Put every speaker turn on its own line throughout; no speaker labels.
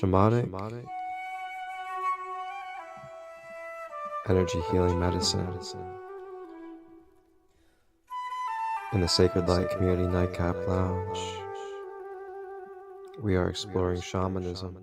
Shamanic energy healing medicine in the SaCrEd LiGhT Community Nightcap Lounge. We are exploring shamanism.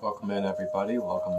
Welcome in, everybody. Welcome.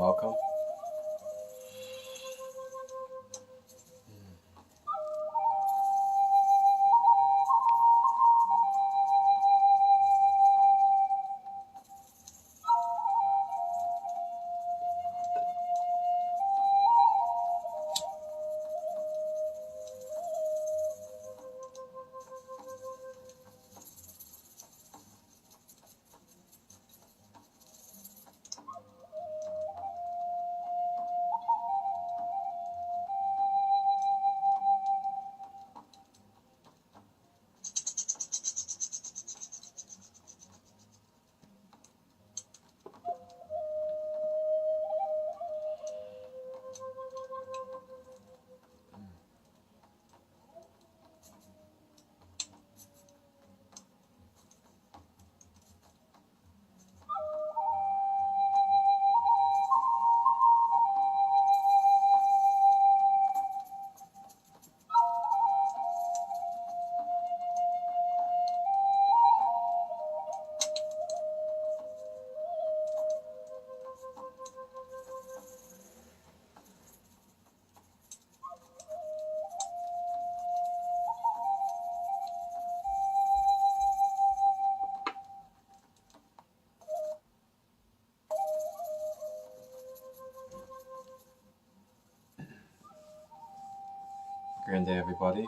Grand day, everybody.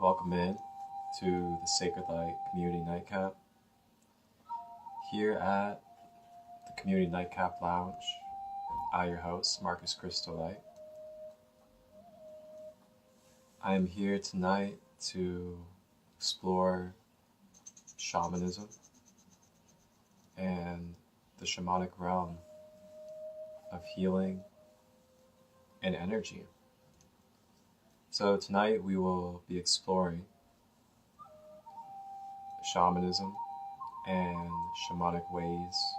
Welcome in to the SaCrEd LiGhT Community Nightcap here at the Community Nightcap Lounge. I, your host, Marcus Crystolite. I am here tonight to explore shamanism and the shamanic realm of healing and energy. So tonight we will be exploring shamanism and shamanic ways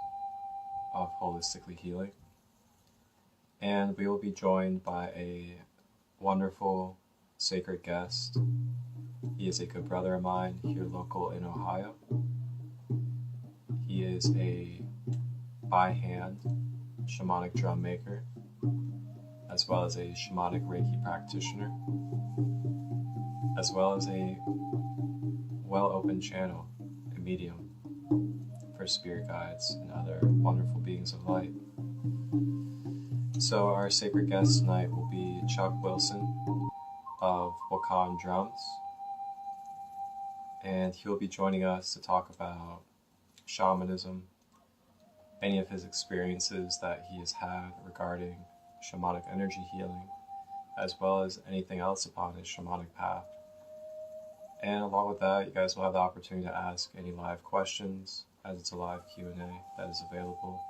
of holistically healing. And we will be joined by a wonderful SaCrEd guest. He is a good brother of mine here local in Ohio. He is a by hand shamanic drum maker, as well as a shamanic Reiki practitioner, as well as a well-opened channel medium for spirit guides and other wonderful beings of light. So our sacred guest tonight will be Chuck Wilson of Wakan drums, and he'll be joining us to talk about shamanism, any of his experiences that he has had regarding shamanic energy healing, as well as anything else upon his shamanic path. And along with that, you guys will have the opportunity to ask any live questions, as it's a live Q&A that is available.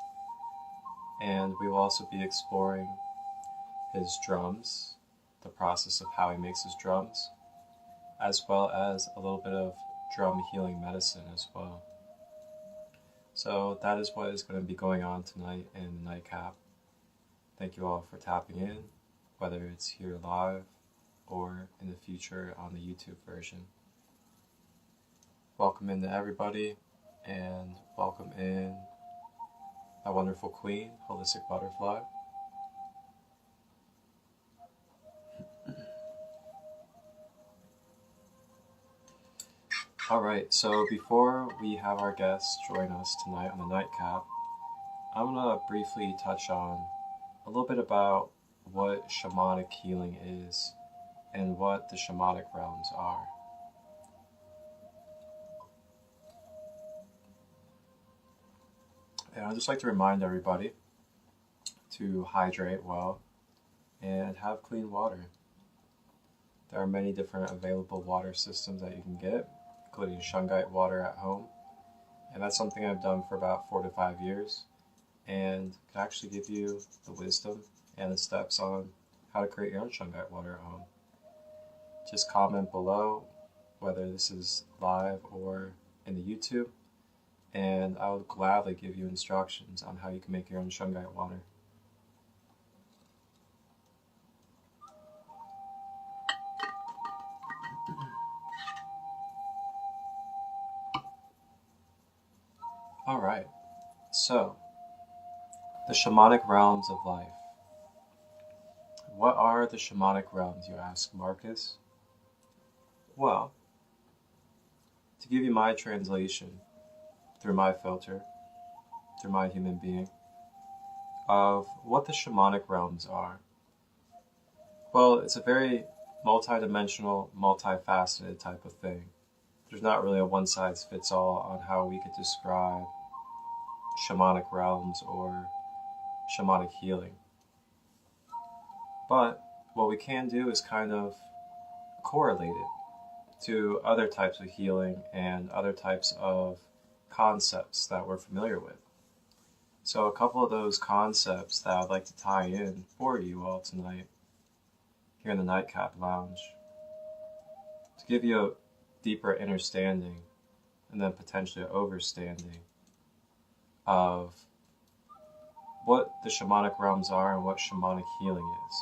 And we will also be exploring his drums, the process of how he makes his drums, as well as a little bit of drum healing medicine as well. So that is what is going to be going on tonight in the NiGhT. Thank you all for tapping in, whether it's here live or in the future on the YouTube version. Welcome in to everybody, and welcome in my wonderful queen, Holistic Butterfly. Alright, so before we have our guests join us tonight on the NiGhT, I'm going to briefly touch on a little bit about what shamanic healing is and what the shamanic realms are. And I'd just like to remind everybody to hydrate well and have clean water. There are many different available water systems that you can get, including shungite water at home. And that's something I've done for about 4 to 5 years, and can actually give you the wisdom and the steps on how to create your own shungite water at home. Just comment below whether this is live or in the YouTube, and I will gladly give you instructions on how you can make your own shungite water. Alright, so the shamanic realms of life. What are the shamanic realms, you ask, Marcus? Well, to give you my translation, through my filter, through my human being, of what the shamanic realms are. Well, it's a very multidimensional, multifaceted type of thing. There's not really a one-size-fits-all on how we could describe shamanic realms or shamanic healing. But what we can do is kind of correlate it to other types of healing and other types of concepts that we're familiar with. So a couple of those concepts that I'd like to tie in for you all tonight here in the NiGhT Lounge, to give you a deeper understanding and then potentially an overstanding of what the shamanic realms are and what shamanic healing is.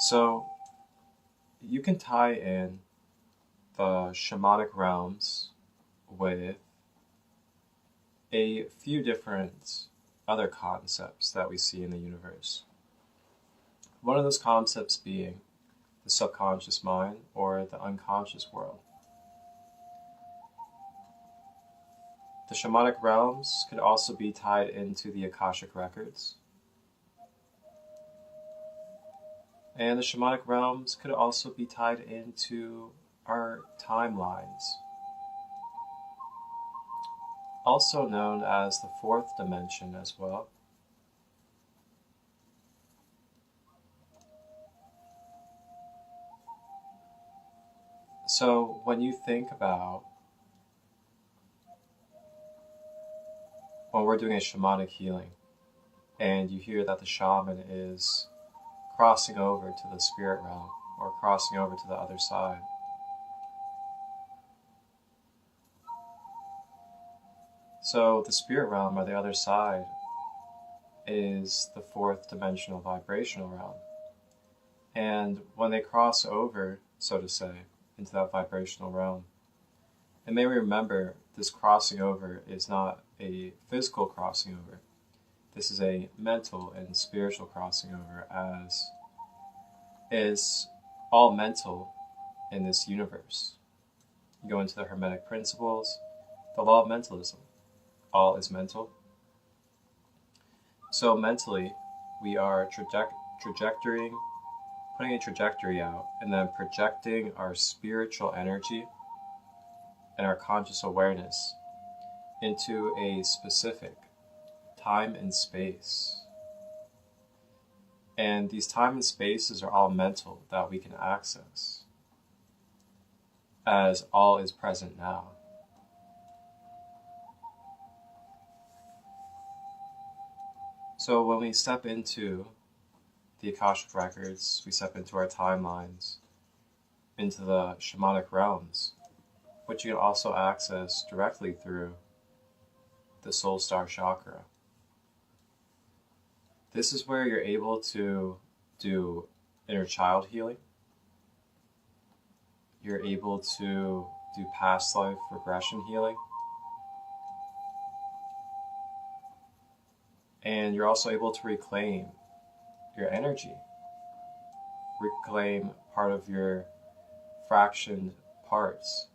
So you can tie in the shamanic realms with a few different other concepts that we see in the universe. One of those concepts being the subconscious mind or the unconscious world. The shamanic realms could also be tied into the Akashic records. And the shamanic realms could also be tied into our timelines, also known as the fourth dimension as well. So when you think about when we're doing a shamanic healing and you hear that the shaman is crossing over to the spirit realm or crossing over to the other side, so the spirit realm or the other side is the fourth dimensional vibrational realm. And when they cross over, so to say, into that vibrational realm, and may we remember this crossing over is not a physical crossing over. This is a mental and spiritual crossing over, as is all mental in this universe. You go into the Hermetic principles, the law of mentalism. All is mental. So mentally, we are putting a trajectory out, and then projecting our spiritual energy and our conscious awareness into a specific time and space. And these time and spaces are all mental that we can access, as all is present now. So when we step into the Akashic records, we step into our timelines, into the shamanic realms, which you can also access directly through the Soul Star chakra. This is where you're able to do inner child healing. You're able to do past life regression healing. And you're also able to reclaim your energy. Reclaim part of your fractioned parts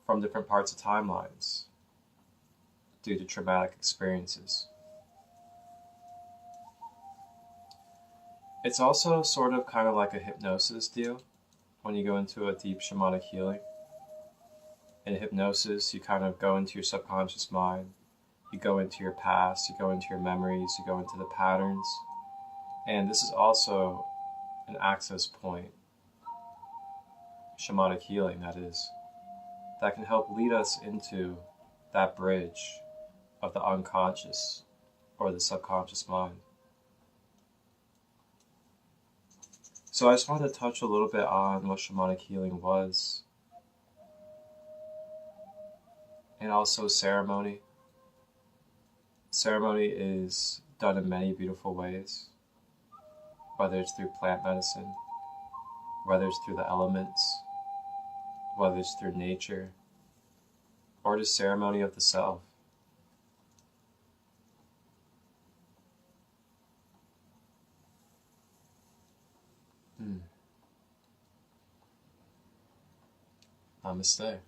from different parts of timelines due to traumatic experiences. It's also sort of kind of like a hypnosis deal when you go into a deep shamanic healing. In hypnosis, you kind of go into your subconscious mind, you go into your past, you go into your memories, you go into the patterns. And this is also an access point, shamanic healing that is, that can help lead us into that bridge of the unconscious or the subconscious mind. So I just wanted to touch a little bit on what shamanic healing was, and also ceremony. Ceremony is done in many beautiful ways, whether it's through plant medicine, whether it's through the elements, whether it's through nature, or just ceremony of the self. Namaste.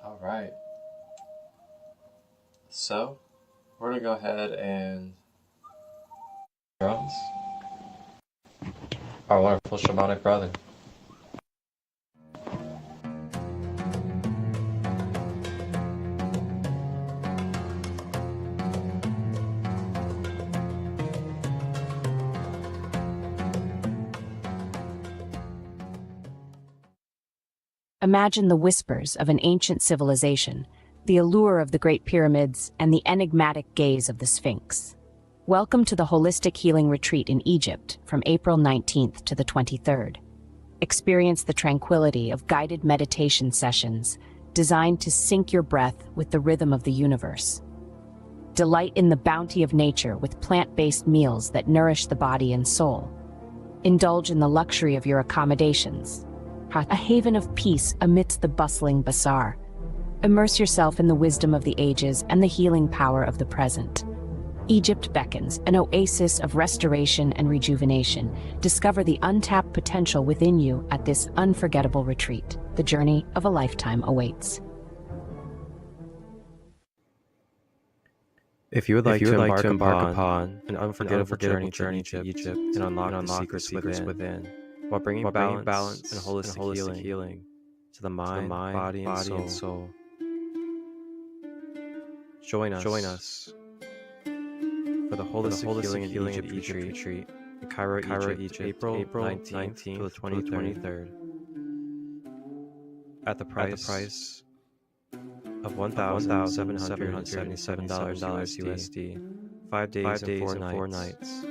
All right. So, we're going to go ahead and drums. Our wonderful shamanic brother.
Imagine the whispers of an ancient civilization, the allure of the Great Pyramids, and the enigmatic gaze of the Sphinx. Welcome to the Holistic Healing Retreat in Egypt from April 19th to the 23rd. Experience the tranquility of guided meditation sessions designed to sync your breath with the rhythm of the universe. Delight in the bounty of nature with plant-based meals that nourish the body and soul. Indulge in the luxury of your accommodations, a haven of peace amidst the bustling bazaar. Immerse yourself in the wisdom of the ages and the healing power of the present. Egypt beckons, an oasis of restoration and rejuvenation. Discover the untapped potential within you at this unforgettable retreat. The journey of a lifetime awaits.
If you would like to embark upon an unforgettable journey to Egypt and unlock the secrets within, while bringing balance and holistic healing to the mind, body, and soul. Join us for the Holistic Healing in Egypt retreat in Cairo, Egypt, April 19th to the 23rd. At the price of $1,777 USD, 5 days and 4 nights.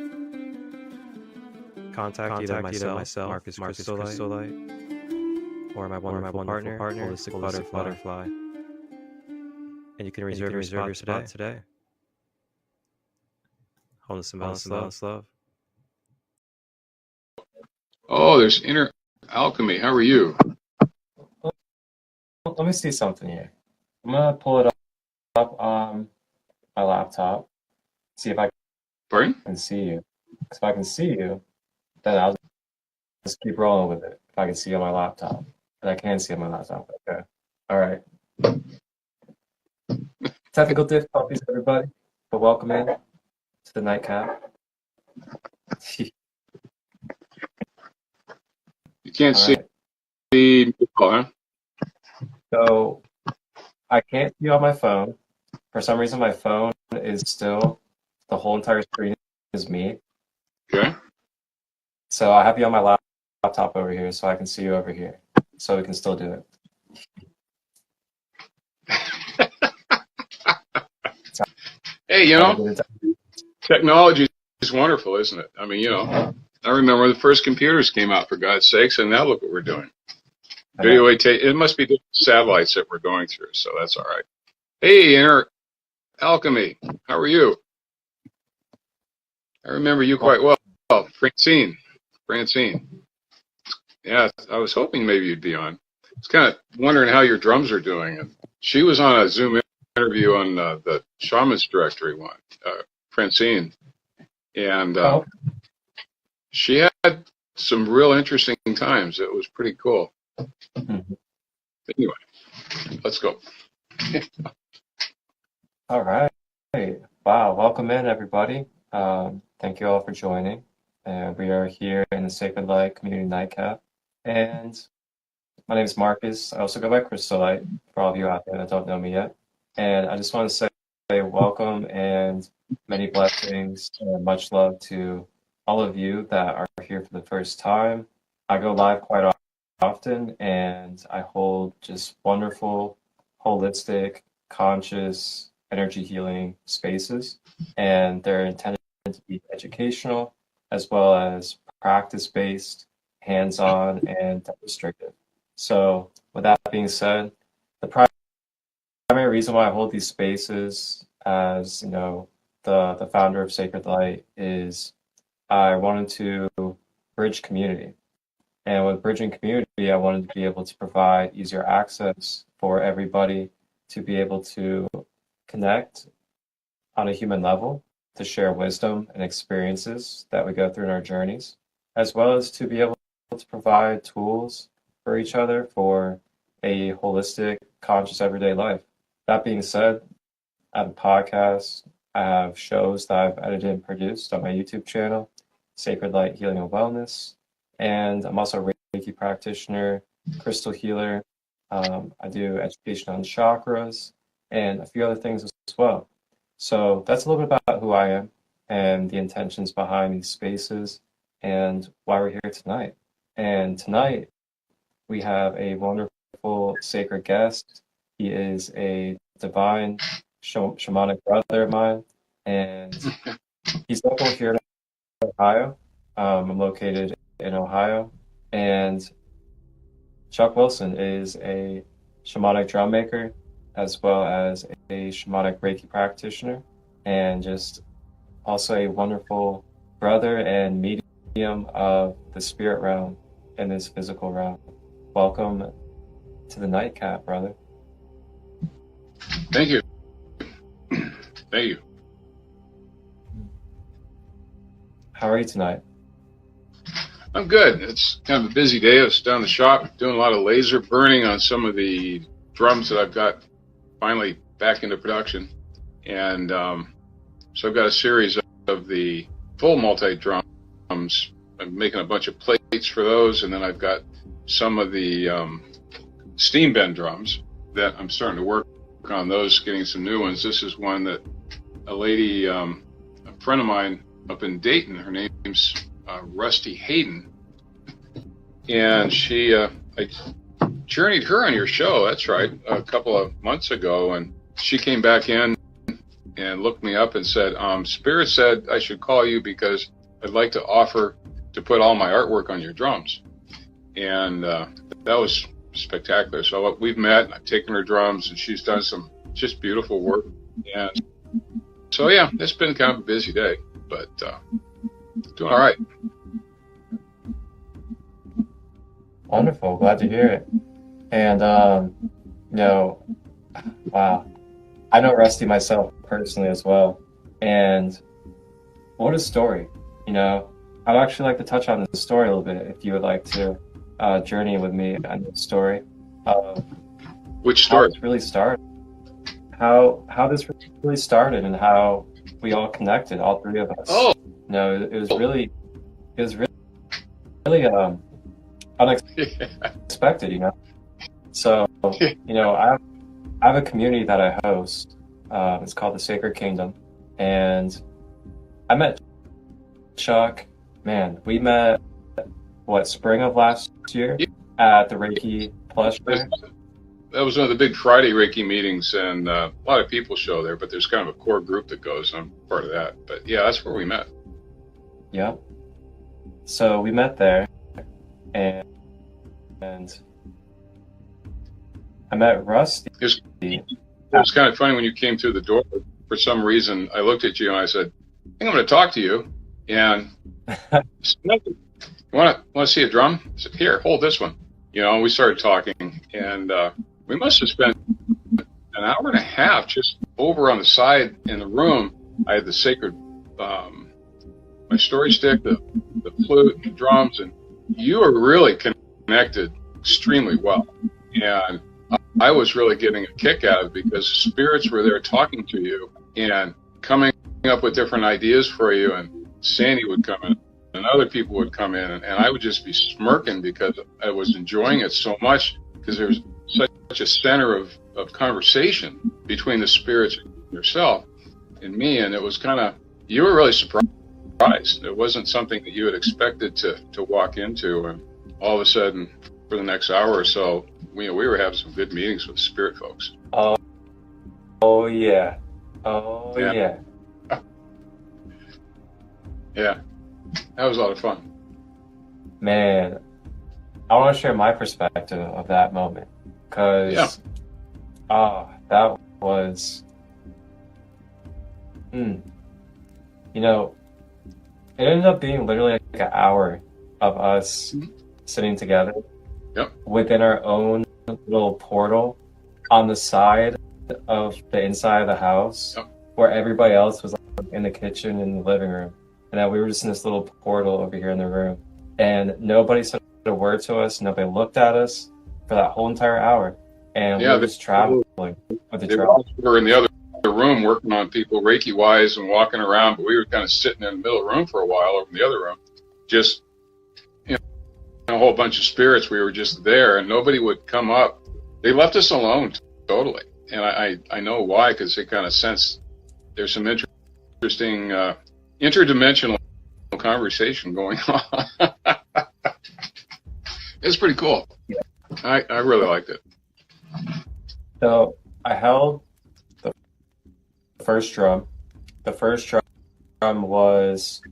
Contact either myself, Marcus Crystolite, or my wonderful partner, Holistic Butterfly. And you can reserve your spot today. Wholeness and balance, love.
Oh, there's Inner Alchemy. How are you?
Let me see something here. I'm going to pull it on my laptop, see if I
Pardon?
can see you. 'Cause if I can see you, then I'll just keep rolling with it. If I can see on my laptop. And I can see on my laptop. Okay. All right. Technical difficulties, everybody. But welcome in to the nightcap.
You can't
All
see
right.
me, huh?
So I can't see on my phone. For some reason, my phone is still, the whole entire screen is me.
Okay.
So I have you on my laptop over here so I can see you over here. So we can still do it.
Hey, technology is wonderful, isn't it? I mean, I remember when the first computers came out, for God's sakes, and now look what we're doing. It must be the satellites that we're going through, so that's all right. Hey, Inner Alchemy, how are you? I remember you quite well. Francine. Yeah, I was hoping maybe you'd be on. I was kind of wondering how your drums are doing. And she was on a Zoom interview on the Shaman's Directory one, Francine. And she had some real interesting times. It was pretty cool. Anyway, let's go.
All right. Wow. Welcome in, everybody. Thank you all for joining. We are here in the SaCrEd LiGhT Community Nightcap. And my name is Marcus. I also go by Crystal Light, for all of you out there that don't know me yet. And I just want to say welcome and many blessings and much love to all of you that are here for the first time. I go live quite often, and I hold just wonderful, holistic, conscious energy healing spaces. And they're intended to be educational as well as practice-based, hands-on, and demonstrative. So with that being said, the primary reason why I hold these spaces as, the founder of SaCrEd LiGhT is I wanted to bridge community. And with bridging community, I wanted to be able to provide easier access for everybody to be able to connect on a human level, to share wisdom and experiences that we go through in our journeys, as well as to be able to provide tools for each other for a holistic, conscious everyday life. That being said, I have a podcast, I have shows that I've edited and produced on my YouTube channel, SaCrEd LiGhT Healing and Wellness, and I'm also a Reiki practitioner, crystal healer. I do education on chakras and a few other things as well. So that's a little bit about who I am and the intentions behind these spaces and why we're here tonight. And tonight we have a wonderful sacred guest. He is a divine shamanic brother of mine, and he's local here in Ohio. I'm located in Ohio, and Chuck Wilson is a shamanic drum maker as well as a shamanic Reiki practitioner, and just also a wonderful brother and medium of the spirit realm and this physical realm. Welcome to the nightcap, brother.
Thank you. Thank you.
How are you tonight?
I'm good. It's kind of a busy day. I was down the shop doing a lot of laser burning on some of the drums that I've got finally back into production. And so I've got a series of the full multi-drums. I'm making a bunch of plates for those, and then I've got some of the steam bend drums that I'm starting to work on those, getting some new ones. This is one that a lady, a friend of mine up in Dayton, her name's Rusty Hayden, and I journeyed her on your show, that's right, a couple of months ago, and she came back in and looked me up and said, Spirit said I should call you because I'd like to offer to put all my artwork on your drums. And that was spectacular. So we've met, and I've taken her drums, and she's done some just beautiful work. And so, yeah, it's been kind of a busy day, but doing all right.
Wonderful. Glad to hear it. And, wow, I know Rusty myself personally as well. And what a story, you know. I'd actually like to touch on the story a little bit if you would like to journey with me on the story of
Which
how
story?
this really started. How this really started and how we all connected, all three of us.
Oh,
You know, it was really unexpected, you know. So, you know, I have a community that I host. It's called the Sacred Kingdom, and I met Chuck. Man, we met spring of last year at the Reiki Plus Fair.
that was one of the big Friday Reiki meetings, and a lot of people show there, but there's kind of a core group that goes. I'm part of that. But yeah, that's where we met.
Yep. So we met there, and I met Rusty.
It was kind of funny when you came through the door. For some reason, I looked at you and I said, I think I'm going to talk to you. And you want to see a drum? I said, here, hold this one. You know, we started talking, and we must have spent an hour and a half just over on the side in the room. I had the sacred, my story stick, the flute, the drums, and you were really connected extremely well. And I was really getting a kick out of it because spirits were there talking to you and coming up with different ideas for you. And Sandy would come in and other people would come in, and I would just be smirking because I was enjoying it so much because there was such a center of conversation between the spirits and yourself and me. And it was kind of, you were really surprised. It wasn't something that you had expected to walk into. And all of a sudden, for the next hour or so, we were having some good meetings with spirit folks.
Oh yeah. Oh yeah.
Yeah, that was a lot of fun.
Man, I want to share my perspective of that moment because, that was, you know, it ended up being literally like an hour of us sitting together within our own little portal on the side of the inside of the house where everybody else was like in the kitchen and the living room. And that we were just in this little portal over here in the room. And nobody said a word to us. Nobody looked at us for that whole entire hour. And we were just traveling with the drum.
We were in the other room working on people Reiki-wise and walking around, but we were kind of sitting in the middle of the room for a while over in the other room. Just, you know, a whole bunch of spirits. We were just there, and nobody would come up. They left us alone, totally. And I know why, because they kind of sense there's some interesting interdimensional conversation going on. It's pretty cool. I really liked it.
So I held the first drum. The first drum was,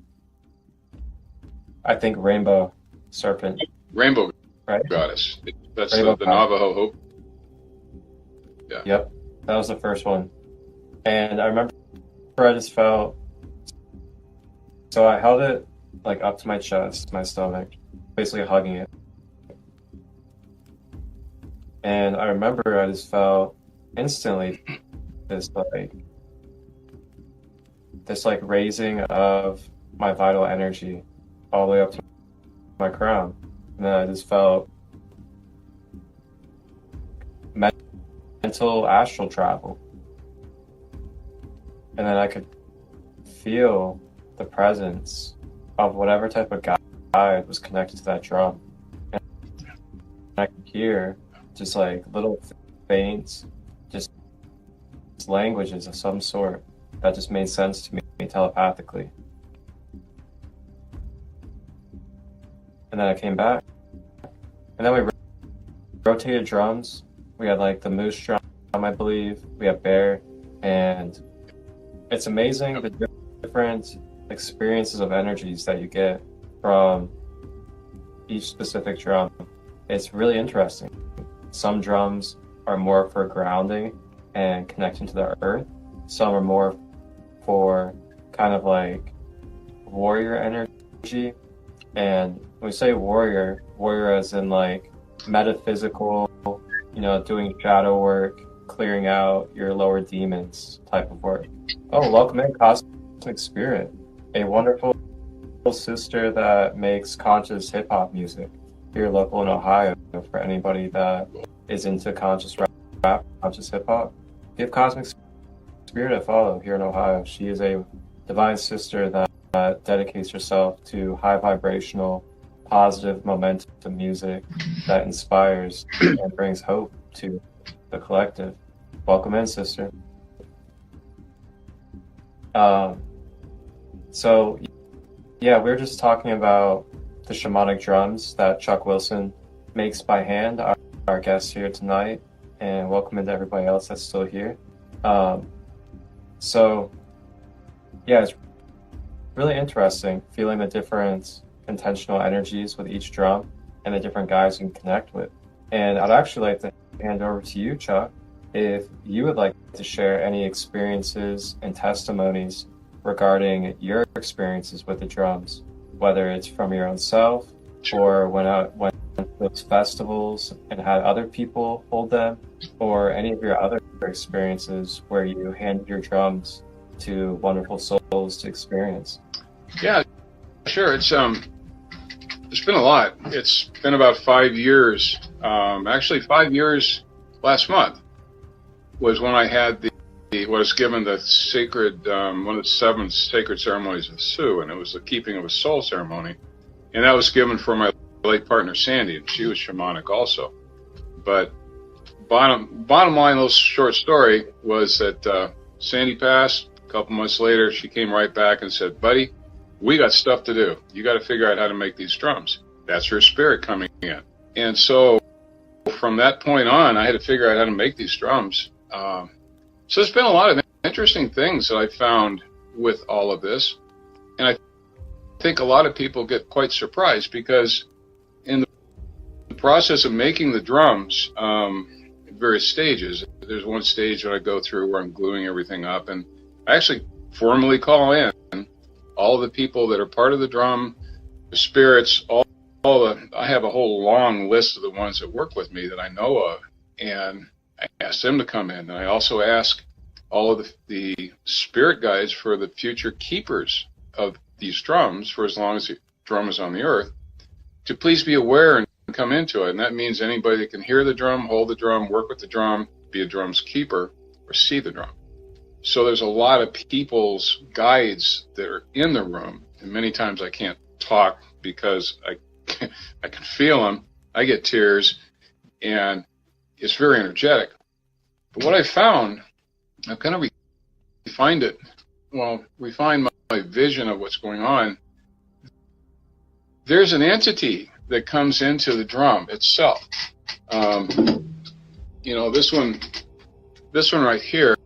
I think, Rainbow Serpent.
Rainbow
right?
Goddess. That's
Rainbow
the Navajo Hope. Yeah.
Yep, that was the first one. And I remember I just felt, so I held it like up to my chest, my stomach, basically hugging it. And I remember I just felt instantly this raising of my vital energy all the way up to my crown. And then I just felt mental astral travel. And then I could feel the presence of whatever type of guide was connected to that drum. And I could hear just like little faints, just languages of some sort that just made sense to me telepathically. And then I came back. And then we rotated drums. We had like the moose drum, I believe. We had bear. And it's amazing the different experiences of energies that you get from each specific drum. It's really interesting. Some drums are more for grounding and connecting to the earth. Some are more for kind of like warrior energy. And when we say warrior as in like metaphysical, you know, doing shadow work, clearing out your lower demons type of work. Oh, welcome in, Cosmic Spirit, a wonderful sister that makes conscious hip-hop music here local in Ohio. For anybody that is into conscious rap, conscious hip-hop, give Cosmic Spirit a follow here in Ohio. She is a divine sister that dedicates herself to high vibrational, positive momentum music that inspires and brings hope to the collective. Welcome in, sister. So yeah, we're just talking about the shamanic drums that Chuck Wilson makes by hand, our guest here tonight, and welcome into everybody else that's still here. So yeah, it's really interesting feeling the different intentional energies with each drum and the different guys you can connect with. And I'd actually like to hand over to you, Chuck, if you would like to share any experiences and testimonies regarding your experiences with the drums, whether it's from your own self or went to those festivals and had other people hold them, or any of your other experiences where you handed your drums to wonderful souls to experience.
Yeah, sure. It's been a lot. It's been about 5 years. Actually, 5 years last month was when I had was given the sacred, one of the 7 sacred ceremonies of Sioux, and it was the keeping of a soul ceremony. And that was given for my late partner, Sandy, and she was shamanic also. But bottom line, little short story was that Sandy passed. A couple months later, she came right back and said, buddy, we got stuff to do. You got to figure out how to make these drums. That's her spirit coming in. And so from that point on, I had to figure out how to make these drums. So there's been a lot of interesting things that I found with all of this. And I think a lot of people get quite surprised because in the process of making the drums, at various stages, there's one stage that I go through where I'm gluing everything up, and I actually formally call in all the people that are part of the drum, the spirits, I have a whole long list of the ones that work with me that I know of, and I ask them to come in. And I also ask all of the spirit guides for the future keepers of these drums, for as long as the drum is on the earth, to please be aware and come into it. And that means anybody that can hear the drum, hold the drum, work with the drum, be a drum's keeper, or see the drum. So there's a lot of people's guides that are in the room, and many times I can't talk because I can feel them. I get tears, and it's very energetic. But what I found, I've kind of refined it. Well, refined my vision of what's going on. There's an entity that comes into the drum itself. This one right here,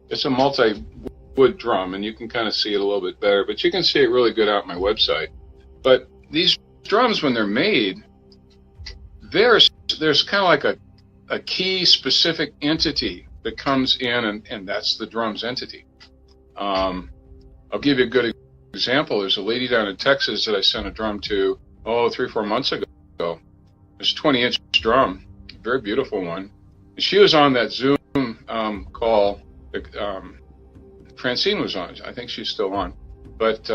it's a multi-wood drum, and you can kind of see it a little bit better, but you can see it really good out on my website. But these drums, when they're made, there's kind of like a key specific entity that comes in, and that's the drum's entity. I'll give you a good example. There's a lady down in Texas that I sent a drum to, 3 or 4 months ago. It's a 20-inch drum, a very beautiful one. And she was on that Zoom call that Francine was on. I think she's still on. But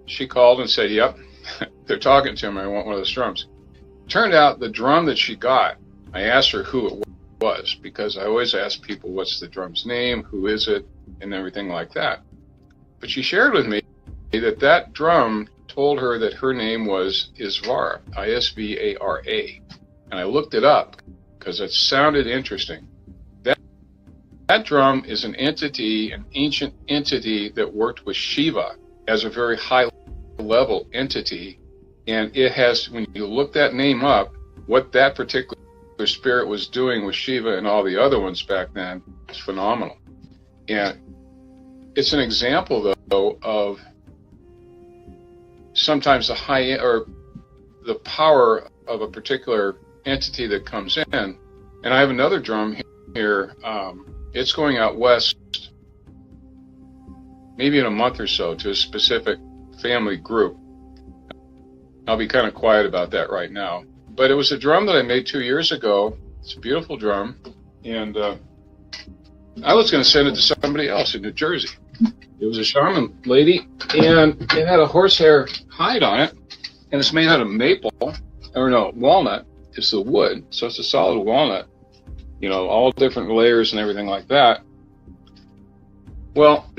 she called and said, yep, they're talking to me. I want one of those drums. Turned out the drum that she got, I asked her who it was, because I always ask people what's the drum's name, who is it, and everything like that. But she shared with me that drum told her that her name was Isvara, I-S-V-A-R-A. And I looked it up because it sounded interesting. That drum is an entity, an ancient entity that worked with Shiva as a very high level entity. And it has, when you look that name up, what that particular spirit was doing with Shiva and all the other ones back then is phenomenal. And it's an example, though, of sometimes the power of a particular entity that comes in. And I have another drum here. It's going out west, maybe in a month or so, to a specific family group. I'll be kind of quiet about that right now. But it was a drum that I made 2 years ago. It's a beautiful drum. And I was going to send it to somebody else in New Jersey. It was a shaman lady, and it had a horsehair hide on it, and it's made out of maple, or no, walnut. It's the wood, so it's a solid walnut. You know, all different layers and everything like that. Well,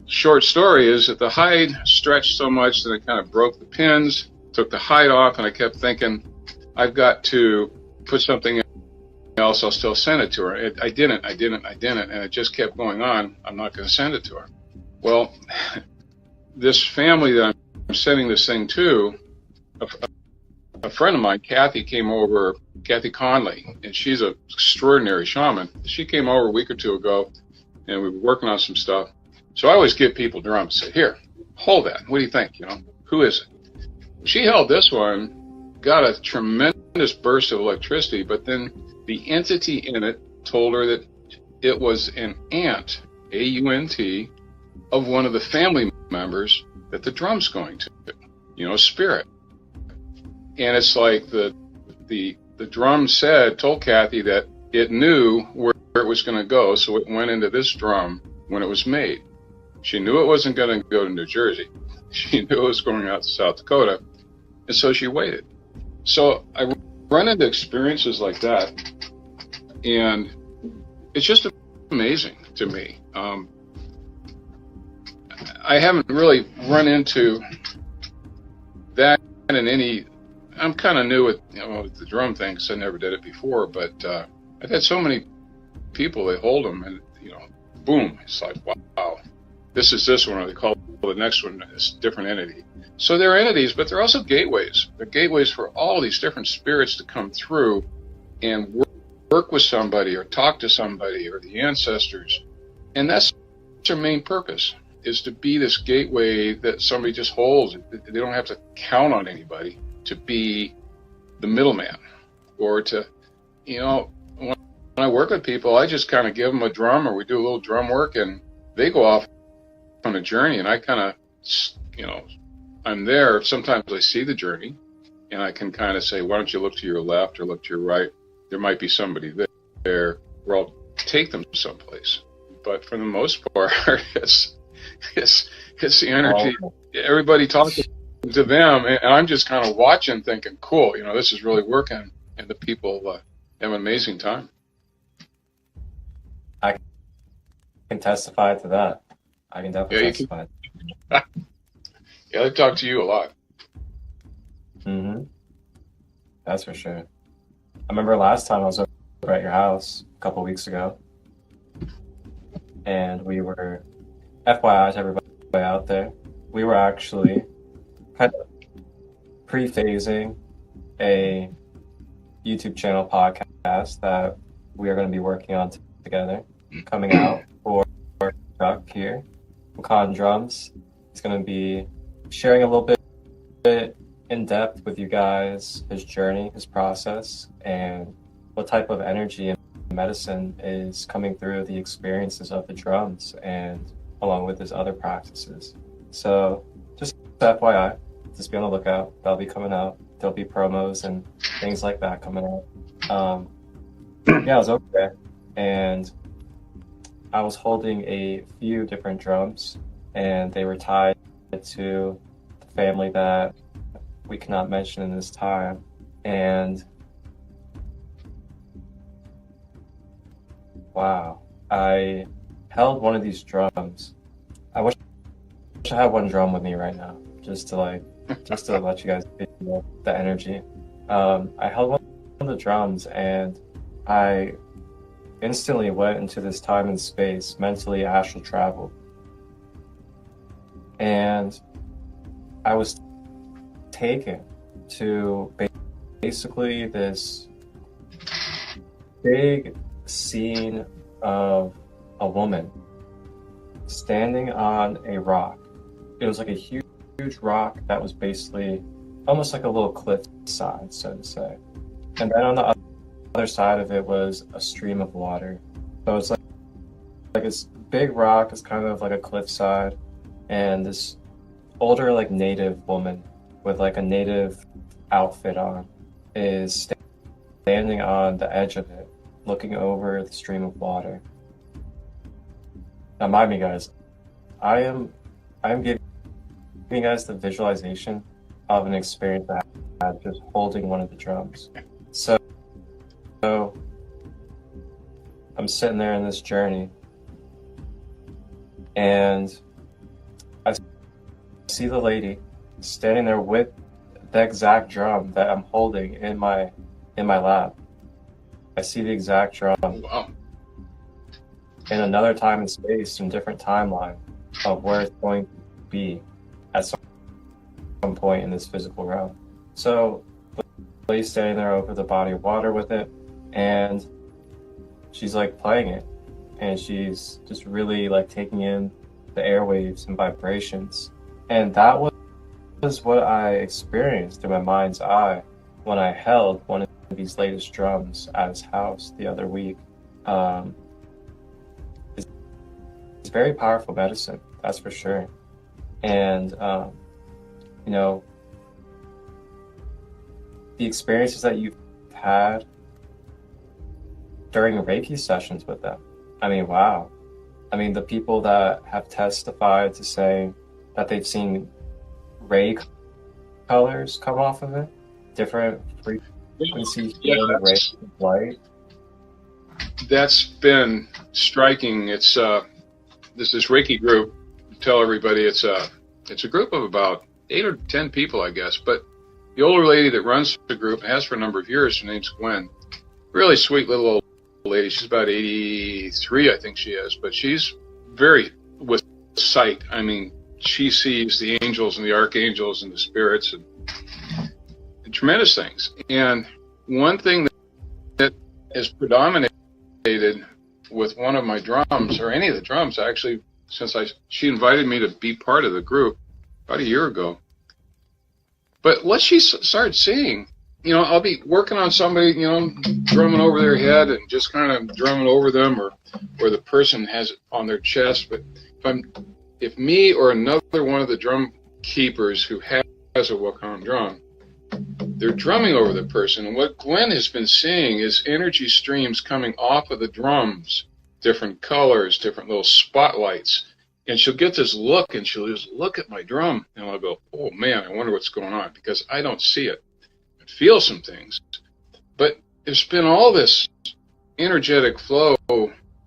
short story is that the hide stretched so much that it kind of broke the pins, took the hide off, and I kept thinking, I've got to put something else, I'll still send it to her. I didn't, and it just kept going on. I'm not going to send it to her. Well, this family that I'm sending this thing to, a friend of mine, Kathy Conley, and she's an extraordinary shaman. She came over a week or two ago, and we were working on some stuff. So I always give people drums, say, here, hold that. What do you think? You know, who is it? She held this one, got a tremendous burst of electricity, but then the entity in it told her that it was an aunt, A-U-N-T, of one of the family members that the drum's going to, you know, spirit. And it's like the drum told Kathy that it knew where it was going to go, so it went into this drum when it was made. She knew it wasn't going to go to New Jersey. She knew it was going out to South Dakota, and so she waited. So I run into experiences like that, and it's just amazing to me. I haven't really run into that in any. I'm kind of new with, you know, with the drum thing, because I never did it before. But I've had so many people, they hold them, and you know, boom, it's like, wow, this is this one, or they call the next one this different entity. So they're entities, but they're also gateways. They're gateways for all these different spirits to come through and work with somebody, or talk to somebody, or the ancestors. And that's their main purpose, is to be this gateway that somebody just holds. They don't have to count on anybody to be the middleman, or to, you know, when I work with people, I just kind of give them a drum, or we do a little drum work, and they go off on a journey, and I kind of, you know, I'm there. Sometimes I see the journey, and I can kind of say, why don't you look to your left or look to your right? There might be somebody there, or I'll take them someplace. But for the most part, it's the energy. Everybody talks to them, and I'm just kind of watching, thinking, cool, you know, this is really working, and the people have an amazing time.
I can testify to that. I can definitely testify.
Yeah, they talk to you a lot.
Mm-hmm. That's for sure. I remember last time I was over at your house a couple weeks ago, and we were, FYI to everybody out there, we were actually kind of pre-phasing a YouTube channel podcast that we are going to be working on together, coming out for Chuck here, Wakan Drums. He's going to be sharing a little bit in depth with you guys his journey, his process, and what type of energy and medicine is coming through the experiences of the drums, and along with his other practices. So just FYI, just be on the lookout. That'll be coming out. There'll be promos and things like that coming out. Yeah, I was over there, and I was holding a few different drums, and they were tied to the family that we cannot mention in this time. And wow, I held one of these drums. I wish I had one drum with me right now, just to let you guys feel the energy. I held one of the drums, and I instantly went into this time and space, mentally astral travel. And I was taken to basically this big scene of a woman standing on a rock. It was like a huge rock that was basically almost like a little cliff side, so to say. And then on the other side of it was a stream of water. So it's like this big rock is kind of like a cliff side, and this older like native woman with like a native outfit on is standing on the edge of it. looking over the stream of water. Now, mind me, guys, I am giving you guys the visualization of an experience that I had just holding one of the drums. So I'm sitting there in this journey, and I see the lady standing there with the exact drum that I'm holding in my lap. I see the exact drum.
Wow.
In another time and space, and different timeline of where it's going to be at some point in this physical realm. So the lady's standing there over the body of water with it, and she's like playing it, and she's just really like taking in the airwaves and vibrations. And that was what I experienced through my mind's eye when I held one of these latest drums at his house the other week. It's very powerful medicine, that's for sure. And you know, the experiences that you've had during Reiki sessions with them, I mean, wow. I mean, the people that have testified to saying that they've seen ray colors come off of it, different frequencies, rays of light.
That's been striking. It's this Reiki group. Tell everybody it's a group of about 8 or 10 people, I guess. But the older lady that runs the group, has for a number of years, her name's Gwen. Really sweet little old lady. She's about 83, I think she is. But she's very with sight. I mean, she sees the angels and the archangels and the spirits and tremendous things. And one thing that has predominated with one of my drums, or any of the drums actually, since she invited me to be part of the group about a year ago. But what she started seeing, you know, I'll be working on somebody, you know, drumming over their head and just kind of drumming over them, or the person has it on their chest. But if me or another one of the drum keepers who has a Wakan drum, they're drumming over the person, and what Gwen has been seeing is energy streams coming off of the drums, different colors, different little spotlights, and she'll get this look, and she'll just look at my drum, and I'll go, oh man, I wonder what's going on, because I don't see it. I feel some things, but there's been all this energetic flow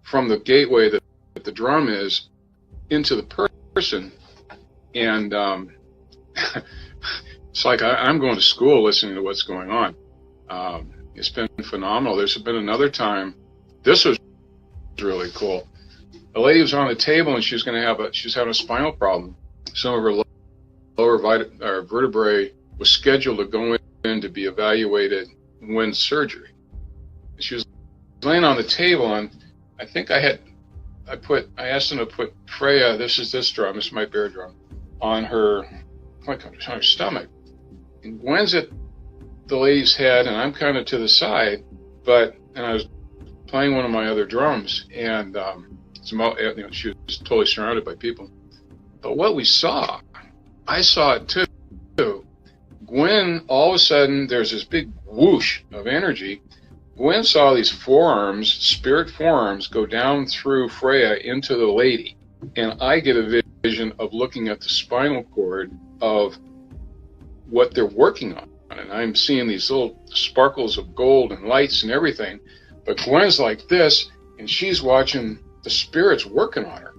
from the gateway that the drum is into the person, and it's like I'm going to school listening to what's going on. It's been phenomenal. There's been another time, this was really cool. A lady was on the table, and she's having a spinal problem. Some of her lower vertebrae was scheduled to go in to be evaluated when surgery. She was laying on the table, and I think I asked them to put Freya, this drum, this is my bear drum, on her stomach. And Gwen's at the lady's head, and I'm kind of to the side, and I was playing one of my other drums, and she was totally surrounded by people. But what we saw, I saw it too. Gwen, all of a sudden, there's this big whoosh of energy. Gwen saw these forearms, spirit forearms, go down through Freya into the lady. And I get a vision of looking at the spinal cord of what they're working on. And I'm seeing these little sparkles of gold and lights and everything. But Gwen's like this, and she's watching the spirits working on her.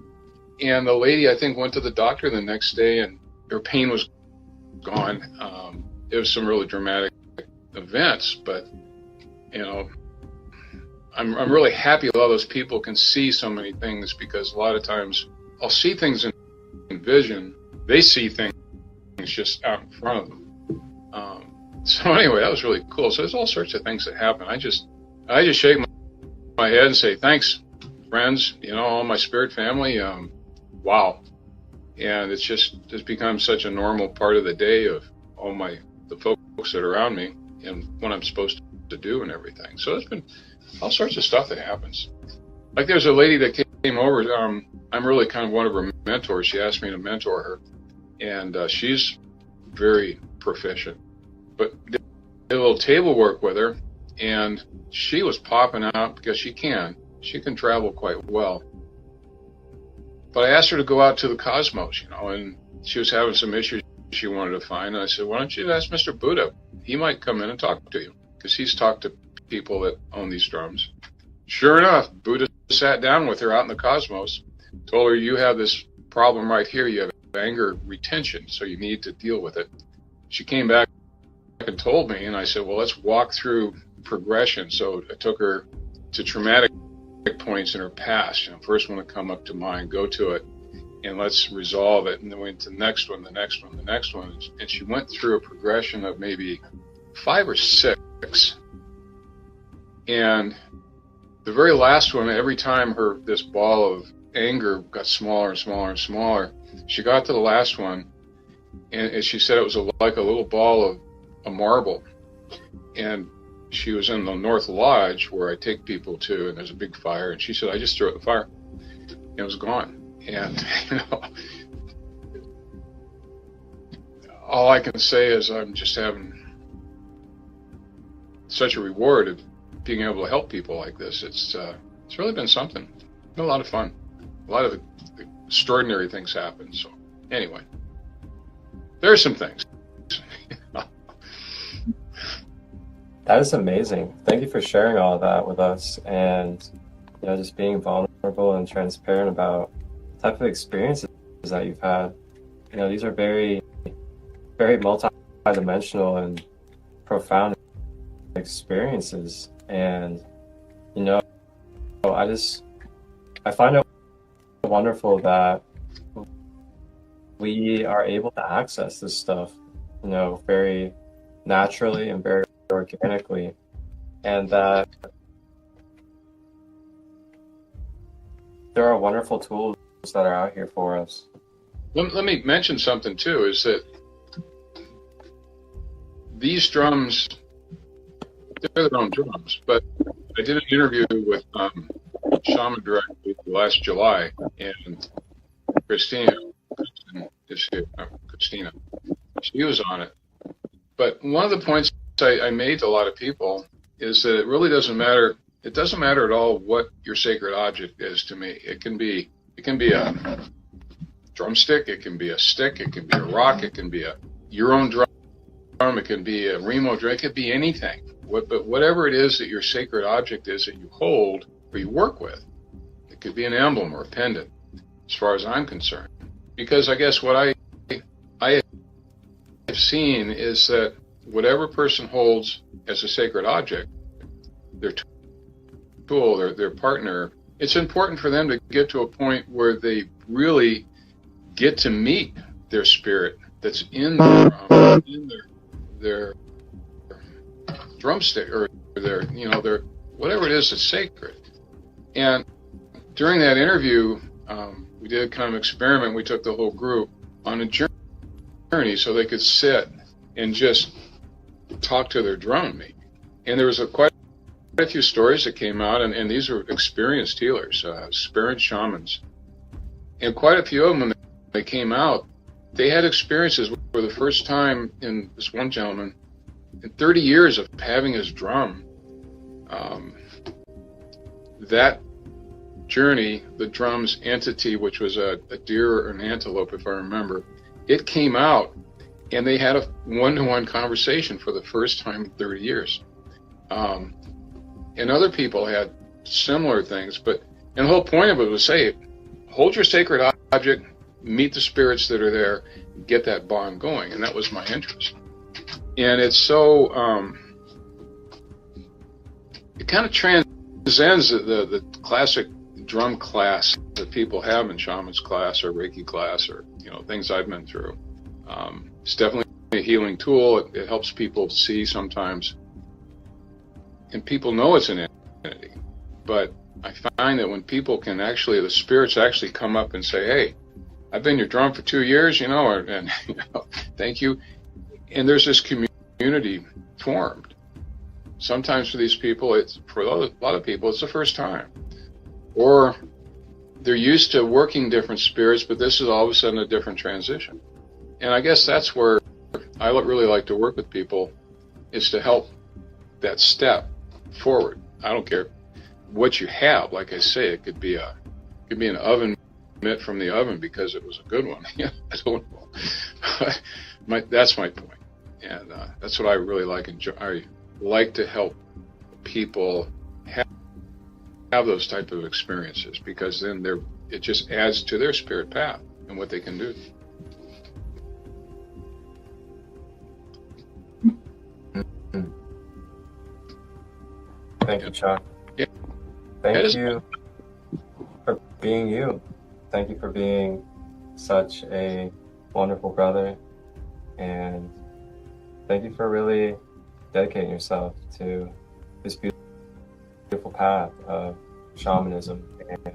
And the lady, I think, went to the doctor the next day, and her pain was gone. It was some really dramatic events, but, you know, I'm really happy that all those people can see so many things, because a lot of times I'll see things in vision. They see things just out in front of them. So anyway, that was really cool. So there's all sorts of things that happen. I just shake my head and say, thanks, friends, you know, all my spirit family. Wow. And it's become such a normal part of the day of all the folks that are around me and what I'm supposed to do and everything. So there's been all sorts of stuff that happens. Like there's a lady that came over. I'm really kind of one of her mentors. She asked me to mentor her, and she's very proficient. But did a little table work with her, and she was popping out because she can travel quite well. But I asked her to go out to the cosmos, and she was having some issues she wanted to find. And I said, why don't you ask Mr. Buddha? He might come in and talk to you, because he's talked to people that own these drums. Sure enough, Buddha sat down with her out in the cosmos, told her, you have this problem right here. You have anger retention, so you need to deal with it. She came back and told me, and I said, well, let's walk through progression. So I took her to traumatic points in her past. First one to come up to mind, go to it, and let's resolve it. And then went to the next one, the next one, the next one. And she went through a progression of maybe 5 or 6. And the very last one, every time this ball of anger got smaller and smaller and smaller, she got to the last one, and she said it was like a little ball of a marble. And she was in the North Lodge where I take people to, and there's a big fire, and she said, I just threw it in the fire. And it was gone. And, all I can say is I'm just having such a reward of being able to help people like this. It's really been something. It's been a lot of fun. A lot of extraordinary things happen. So anyway, there are some things.
That is amazing. Thank you for sharing all of that with us, and just being vulnerable and transparent about the type of experiences that you've had. These are very, very multi-dimensional and profound experiences. And I find it wonderful that we are able to access this stuff, very naturally and very organically, and that there are wonderful tools that are out here for us.
Let me mention something too, is that these drums, they're their own drums, but I did an interview with Shaman directly last July, and Christina, she was on it. But one of the points I made to a lot of people is that it really doesn't matter. It doesn't matter at all what your sacred object is to me. It can be a drumstick, it can be a stick, it can be a rock, it can be your own drum, it can be a Remo drum, it could be anything. But whatever it is that your sacred object is that you hold or you work with, it could be an emblem or a pendant, as far as I'm concerned. Because I guess what I have seen is that whatever person holds as a sacred object, their tool, their partner, it's important for them to get to a point where they really get to meet their spirit that's in their drumstick, or their whatever it is that's sacred. And during that interview, we did kind of experiment. We took the whole group on a journey so they could sit and just talk to their drum. And there was quite a few stories that came out, and these were experienced healers, experienced shamans. And quite a few of them, when they came out, they had experiences for the first time, in this one gentleman, in 30 years of having his drum. That journey, the drum's entity, which was a deer or an antelope, if I remember, it came out, and they had a one-to-one conversation for the first time in 30 years. And other people had similar things, and the whole point of it was say, hold your sacred object, meet the spirits that are there, get that bond going. And that was my interest. And it's so, it kind of transcends the classic drum class that people have in shaman's class or Reiki class, or things I've been through. It's definitely a healing tool. It helps people see sometimes, and people know it's an entity. But I find that when people can the spirits actually come up and say, hey, I've been your drum for 2 years, and thank you. And there's this community formed. Sometimes for these people, for a lot of people, it's the first time. Or they're used to working different spirits, but this is all of a sudden a different transition. And I guess that's where I really like to work with people, is to help that step forward. I don't care what you have. Like I say, it could be an oven mitt from the oven because it was a good one. Yeah, I don't know. That's my point, and that's what I really like. I like to help people have those type of experiences, because then it just adds to their spirit path and what they can do.
Thank you, Chuck.
Yeah.
Thank you for being you. Thank you for being such a wonderful brother, and thank you for really dedicating yourself to this beautiful path of shamanism and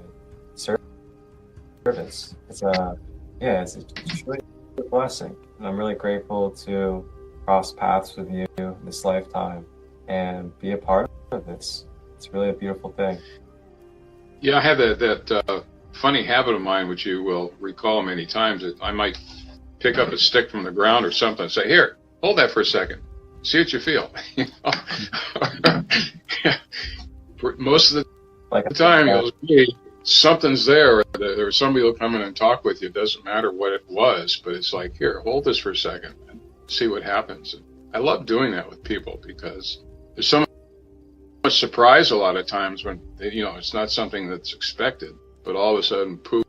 service. It's truly a blessing, and I'm really grateful to cross paths with you this lifetime and be a part of this. It's really a beautiful thing.
Yeah, I have that funny habit of mine, which you will recall many times, that I might pick up a stick from the ground or something and say, "Here, hold that for a second. See what you feel." Most of the time, you'll see something's there. Or somebody will come in and talk with you. It doesn't matter what it was, but it's like, "Here, hold this for a second and see what happens." And I love doing that with people, because there's so much surprise a lot of times when it's not something that's expected, but all of a sudden, poof,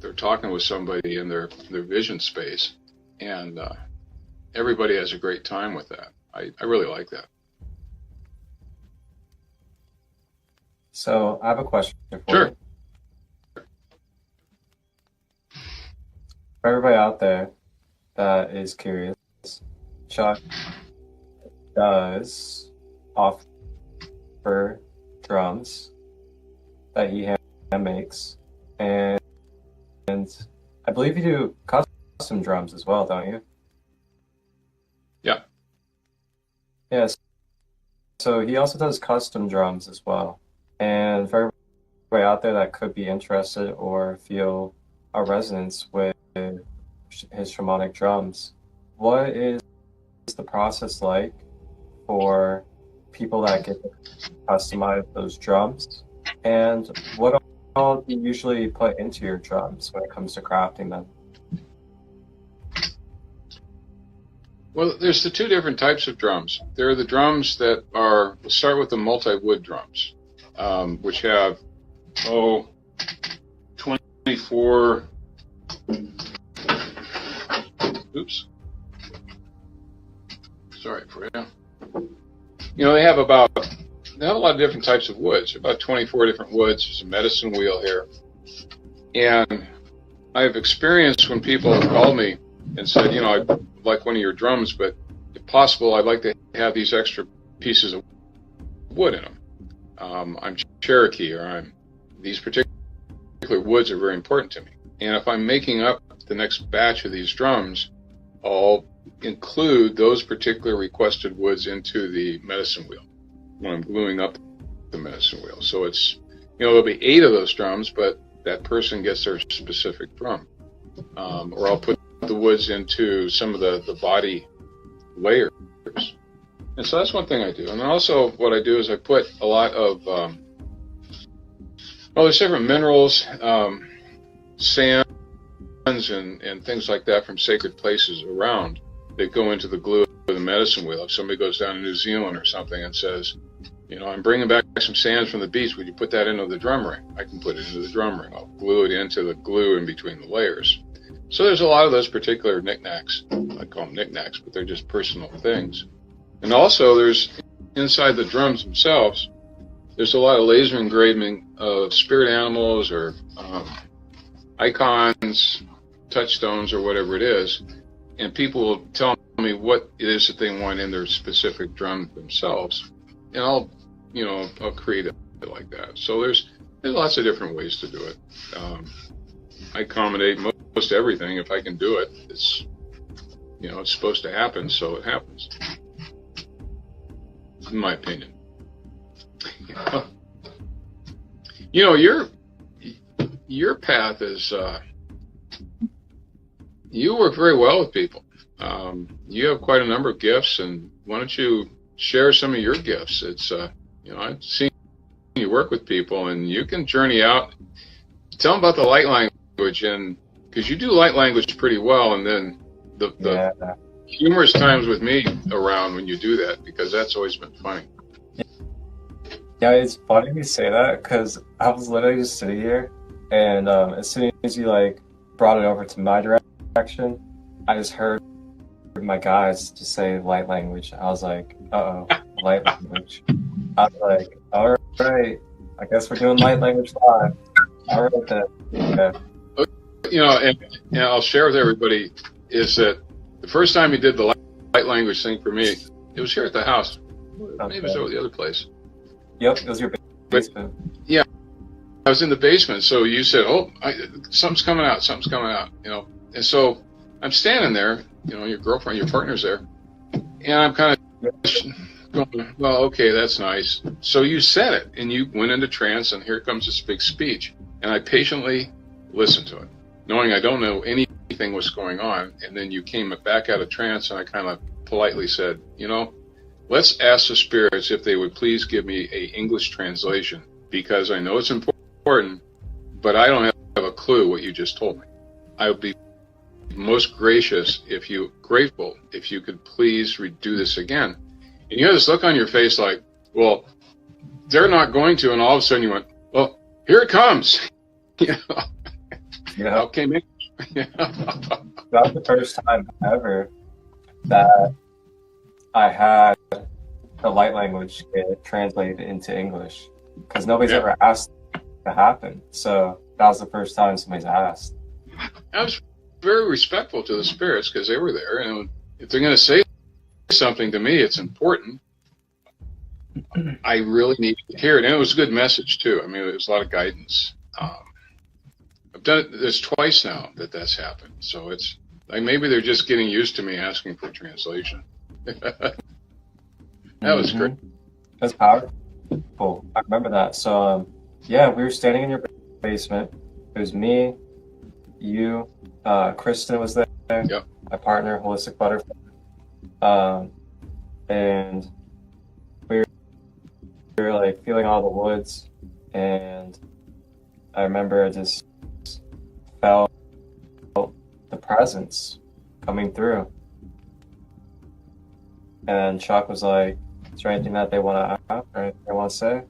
they're talking with somebody in their vision space, and everybody has a great time with that. I really like that.
So I have a question for
Sure.
you. For everybody out there that is curious, Chuck does offer drums that he hand makes, and I believe you do custom drums as well, don't you?
Yeah.
Yes. So he also does custom drums as well. And for everybody out there that could be interested or feel a resonance with his shamanic drums, what is the process like for people that get to customize those drums? And what all do you usually put into your drums when it comes to crafting them?
Well, there's the two different types of drums. There are the drums that are, we'll start with the multi-wood drums, which have, 24, oops, sorry for you. They have a lot of different types of woods, about 24 different woods. There's a medicine wheel here. And I've experienced when people have called me and said, I like one of your drums, but if possible, I'd like to have these extra pieces of wood in them. I'm Cherokee, or these particular woods are very important to me. And if I'm making up the next batch of these drums, I'll include those particular requested woods into the medicine wheel when I'm gluing up the medicine wheel. So it's, there'll be 8 of those drums, but that person gets their specific drum. Or I'll put the woods into some of the body layers. And so that's one thing I do. And then also what I do is I put a lot of, there's different minerals, sands and things like that from sacred places around that go into the glue of the medicine wheel. If somebody goes down to New Zealand or something and says, I'm bringing back some sands from the beach, would you put that into the drum ring? I can put it into the drum ring. I'll glue it into the glue in between the layers. So there's a lot of those particular knickknacks. I call them knickknacks, but they're just personal things. And also there's, inside the drums themselves, there's a lot of laser engraving of spirit animals or icons, touchstones, or whatever it is. And people will tell me what it is that they want in their specific drum themselves. And I'll create it like that. So there's lots of different ways to do it. I accommodate most everything. If I can do it, it's supposed to happen, so it happens. In my opinion. Your path is, you work very well with people. You have quite a number of gifts, and why don't you share some of your gifts? It's I've seen you work with people, and you can journey out. Tell them about the light language, and because you do light language pretty well, and then the humorous times with me around when you do that, because that's always been funny.
Yeah, it's funny you say that, because I was literally just sitting here, and as soon as you like brought it over to my direction, I just heard my guys just say light language. I was like, uh-oh, light language. I was like, all right, I guess we're doing light language live. All right then.
Yeah. And I'll share with everybody is that the first time you did the light language thing for me, it was here at the house. Maybe it was over the other place.
Yep, it was your basement.
Yeah, I was in the basement. So you said, something's coming out, And so I'm standing there, your girlfriend, your partner's there. And I'm kind of going, well, okay, that's nice. So you said it, and you went into trance, and here comes this big speech. And I patiently listened to it, knowing I don't know anything was going on. And then you came back out of trance, and I kind of politely said, let's ask the spirits if they would please give me a English translation, because I know it's important, but I don't have a clue what you just told me. I would be most grateful if you could please redo this again. And you had this look on your face like, well, they're not going to, and all of a sudden you went, well, here it comes.
Yeah.
Okay, man.
That was the first time ever that I had the light language get translated into English, because nobody's ever asked to happen. So that was the first time somebody's asked.
I was very respectful to the spirits because they were there, and if they're going to say something to me, it's important. I really need to hear it, and it was a good message too. I mean, it was a lot of guidance. I've done it this twice now that's happened, so it's like maybe they're just getting used to me asking for translation. That was great.
That's powerful. I remember that. So, we were standing in your basement. It was me, you, Kristen was there, my partner, Holistic Butterfly, and we were like feeling all the woods, and I remember I just felt the presence coming through. And Chuck was like, is there anything that they want to ask or anything they want to say?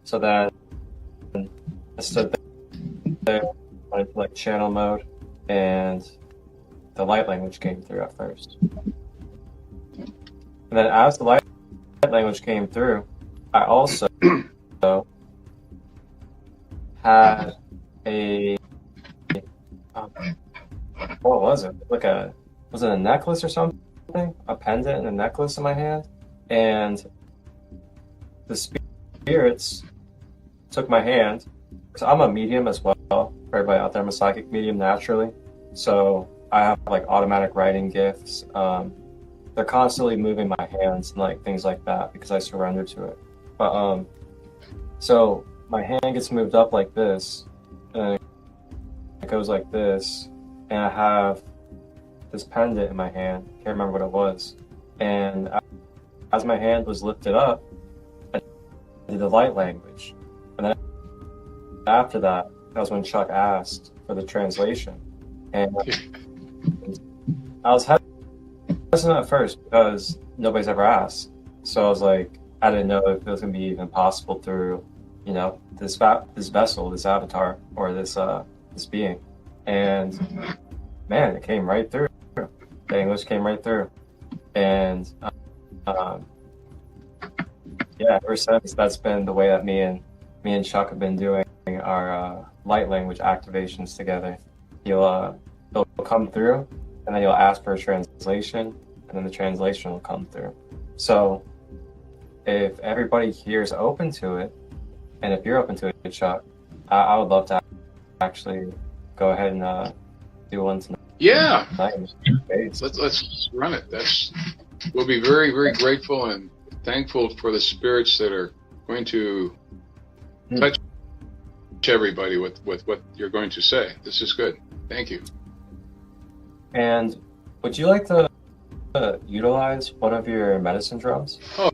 So then I stood there, went into like channel mode, and the light language came through at first. And then as the light language came through, I also had a, what was it? Was it a necklace or something? A pendant and a necklace in my hand, and the spirits took my hand. So I'm a medium as well. For everybody out there, I'm a psychic medium naturally, so I have like automatic writing gifts. They're constantly moving my hands and like things like that because I surrender to it. But so my hand gets moved up like this, and it goes like this, and I have this pendant in my hand. Can't remember what it was. And as my hand was lifted up, I did the light language. And then after that was when Chuck asked for the translation. And I was hesitant at first because nobody's ever asked. So I was like, I didn't know if it was going to be even possible through, this vessel, this avatar, or this being. And man, it came right through. The English came right through, and ever since that's been the way that me and Chuck have been doing our light language activations together. He'll come through, and then he'll ask for a translation, and then the translation will come through. So if everybody here is open to it, and if you're open to it, Chuck, I would love to actually go ahead and do one tonight.
Yeah, let's run it. We'll be very, very grateful and thankful for the spirits that are going to touch everybody with what you're going to say. This is good. Thank you.
And would you like to utilize one of your medicine drums?
Oh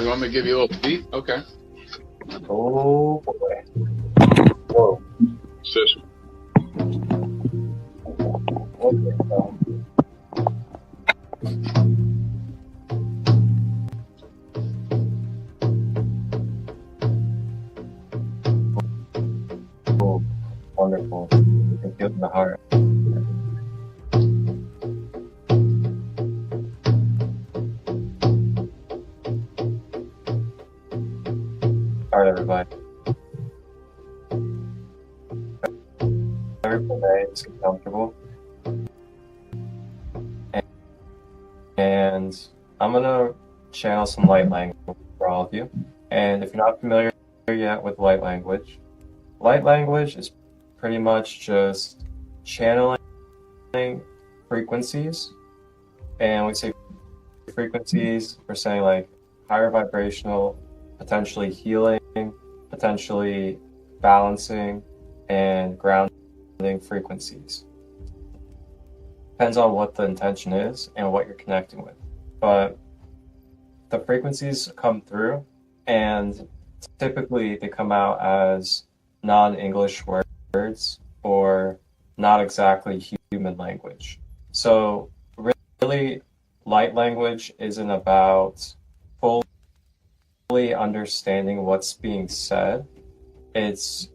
Oh, you want me to give you a little beat? Okay.
Oh boy. Whoa.
Sis.
Oh, wonderful. It feels in the heart. All right, everybody. Everybody is comfortable. And I'm going to channel some light language for all of you. And if you're not familiar yet with light language is pretty much just channeling frequencies. And we say frequencies, we're saying like higher vibrational, potentially healing, potentially balancing, and grounding frequencies. Depends on what the intention is and what you're connecting with. But the frequencies come through, and typically they come out as non-English words or not exactly human language. So really, light language isn't about fully understanding what's being said. It's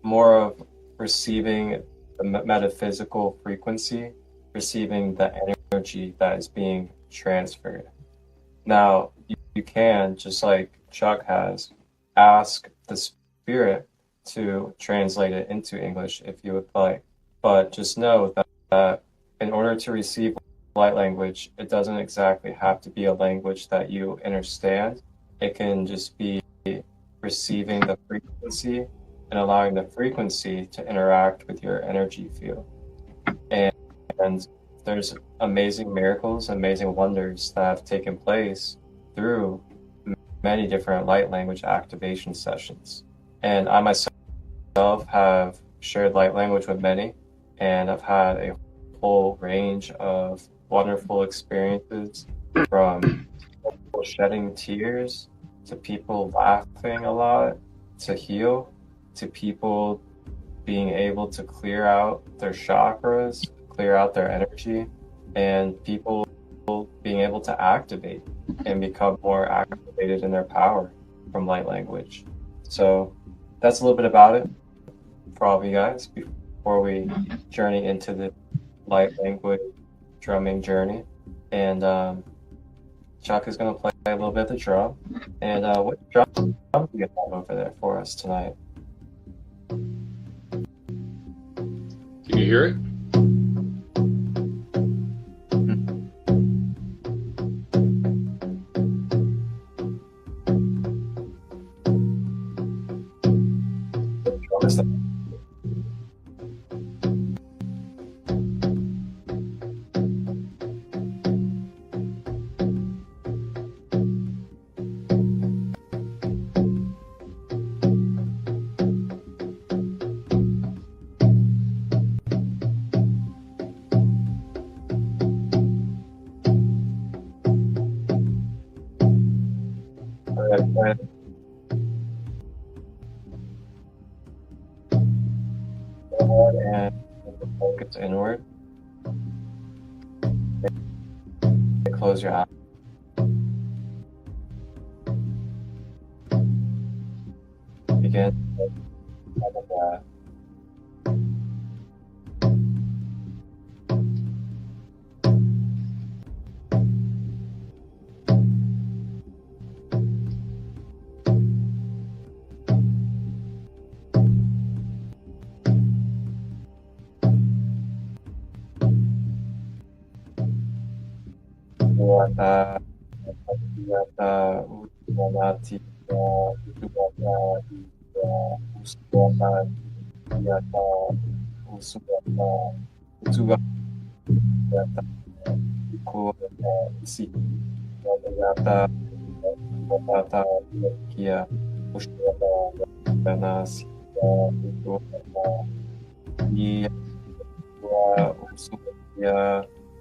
more of receiving the metaphysical frequency, receiving the energy that is being transferred. Now, you can, just like Chuck has, ask the spirit to translate it into English if you would like. But just know that in order to receive light language, it doesn't exactly have to be a language that you understand. It can just be receiving the frequency and allowing the frequency to interact with your energy field. And there's amazing miracles, amazing wonders that have taken place through many different light language activation sessions. And I myself have shared light language with many, and I've had a whole range of wonderful experiences, from people shedding tears to people laughing a lot to heal, to people being able to clear out their chakras, clear out their energy, and people being able to activate and become more activated in their power from light language. So that's a little bit about it for all of you guys before we journey into the light language drumming journey. And Chuck is going to play a little bit of the drum. And what drum do you have over there for us tonight?
Can you hear it?
What is that? And focus inward. Close your eyes. Begin with the breath.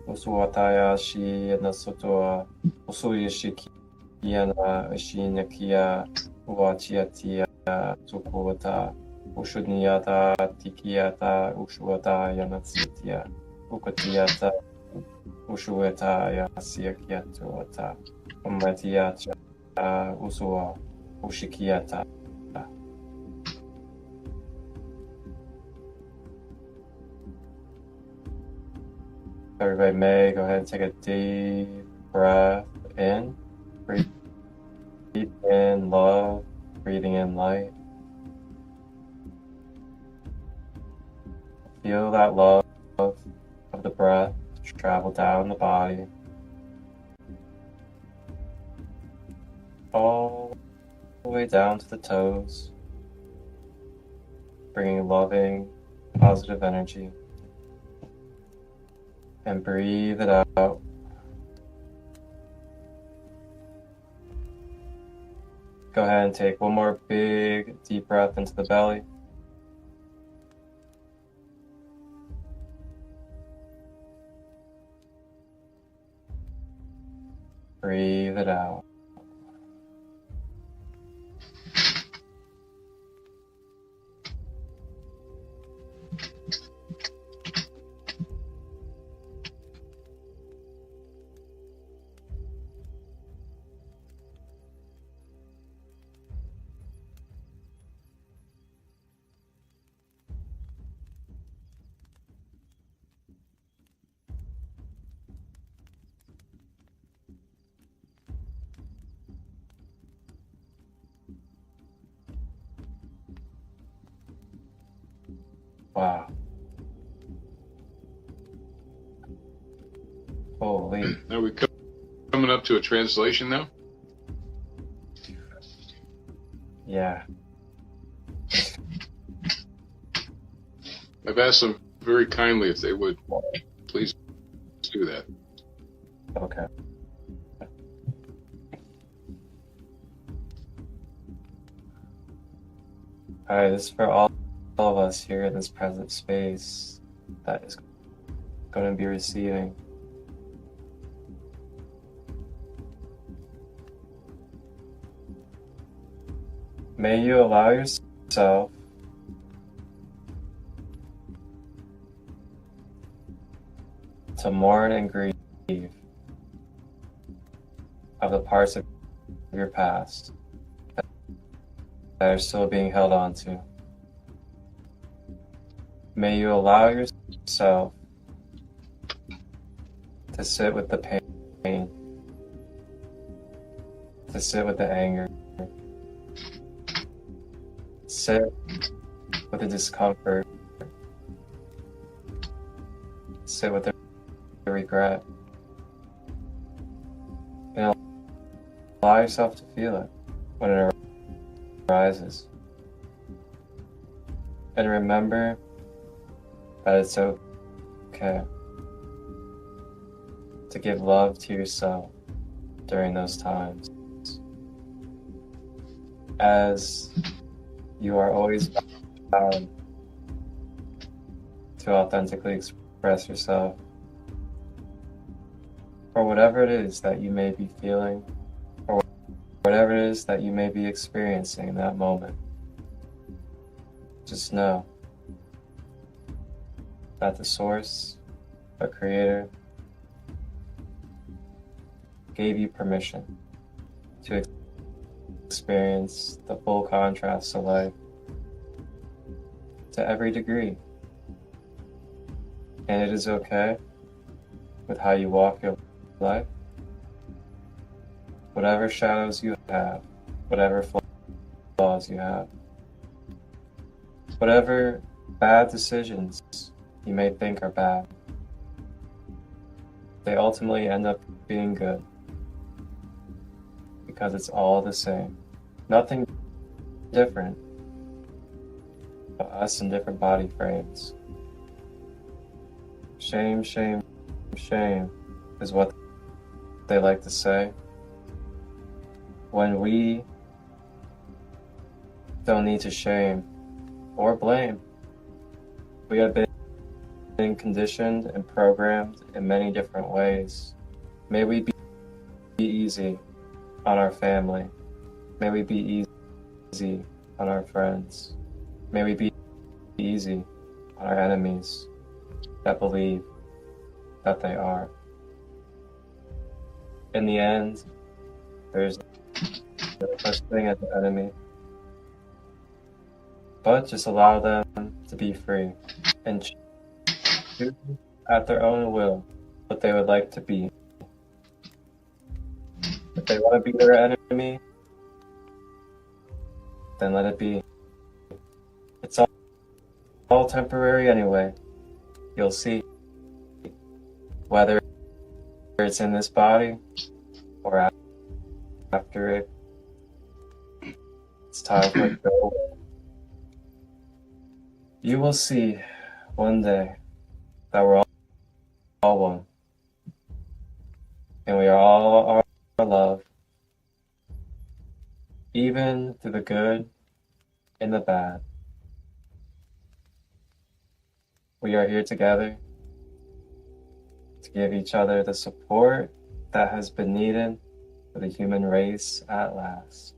Usuataya shi nasotoa usuyashiki Yana Shinakia Uachiatia Sukuata Ushuniata Tikiata Ushuata Yanatsitia Ukatiata Ushueta Yasiakiatuata Umatiacha Usua Ushikiata. Everybody may go ahead and take a deep breath in. Breathe in love, breathing in light. Feel that love of the breath travel down the body, all the way down to the toes, bringing loving, positive energy. And breathe it out. Go ahead and take one more big, deep breath into the belly. Breathe it out. Wow. Holy.
Are we coming up to a translation now?
Yeah.
I've asked them very kindly if they would please do that.
Okay. Alright, this is for all of us here in this present space that is going to be receiving. May you allow yourself to mourn and grieve of the parts of your past that are still being held on to. May you allow yourself to sit with the pain, to sit with the anger, sit with the discomfort, sit with the regret, and allow yourself to feel it when it arises. And remember that it's okay to give love to yourself during those times, as you are always bound to authentically express yourself or whatever it is that you may be feeling or whatever it is that you may be experiencing in that moment. Just know that the source, the creator, gave you permission to experience the full contrast of life to every degree. And it is okay with how you walk your life. Whatever shadows you have, whatever flaws you have, whatever bad decisions you may think are bad, they ultimately end up being good because it's all the same. Nothing different, but us in different body frames. Shame, shame, shame is what they like to say when we don't need to shame or blame. We have been conditioned and programmed in many different ways. May we be easy on our family. May we be easy on our friends. May we be easy on our enemies that believe that they are. In the end, there's no such thing as an enemy, but just allow them to be free and choose at their own will what they would like to be. If they want to be their enemy, then let it be. It's all temporary anyway. You'll see, whether it's in this body or after it. It's time for it to go away. You will see one day that we're all one, and we are all love, even through the good and the bad. We are here together to give each other the support that has been needed for the human race at last.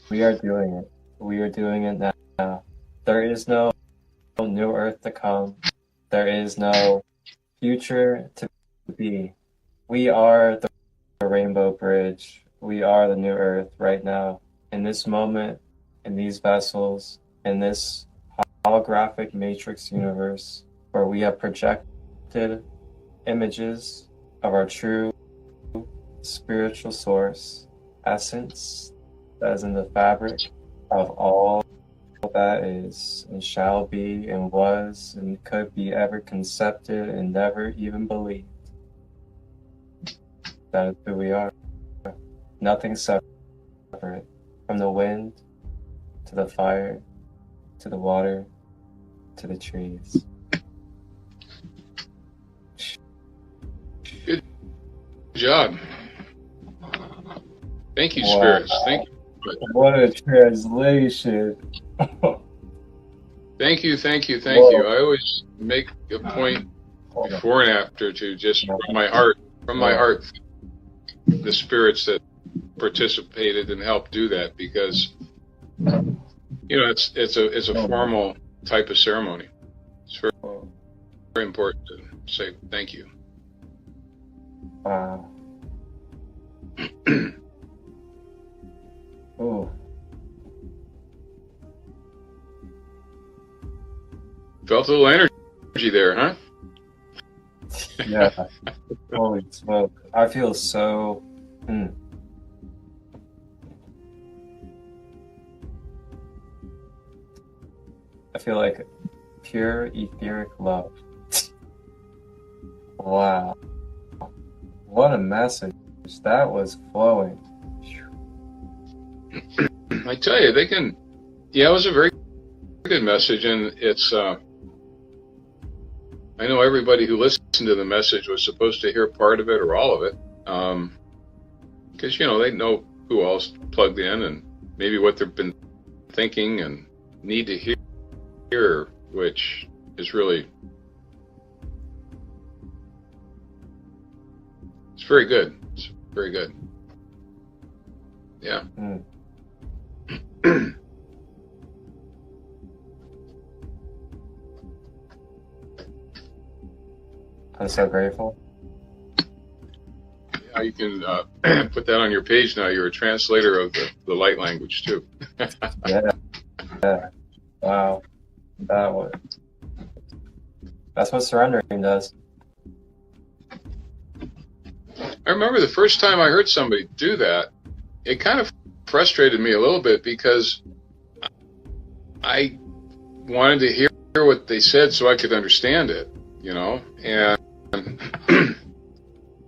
We are doing it. We are doing it now. There is no new earth to come. There is no future to be. We are the rainbow bridge. We are the new earth right now. In this moment, in these vessels, in this holographic matrix universe, where we have projected images of our true spiritual source, essence, that is in the fabric of all that is and shall be and was and could be ever concepted and never even believed. That is who we are. Nothing separate, from the wind to the fire to the water to the trees.
Good job. Thank you, spirits. Thank you.
What a translation.
Thank you. I always make a point before and after to just from my heart, the spirits that participated and helped do that, because it's a formal type of ceremony. It's very, very important to say thank you.
Wow. Oh.
Felt a little energy there, huh?
Yeah. Holy smoke. I feel so... I feel like pure etheric love. Wow. What a message. That was flowing.
I tell you, it was a very good message, and it's, I know everybody who listened to the message was supposed to hear part of it or all of it, because, they know who else plugged in and maybe what they've been thinking and need to hear, which is really, it's very good. It's very good. Yeah.
I'm so grateful.
Yeah, you can put that on your page now. You're a translator of the LiGhT language too.
Yeah. Wow. That's what surrendering does.
I remember the first time I heard somebody do that, it kind of frustrated me a little bit, because I wanted to hear what they said so I could understand it,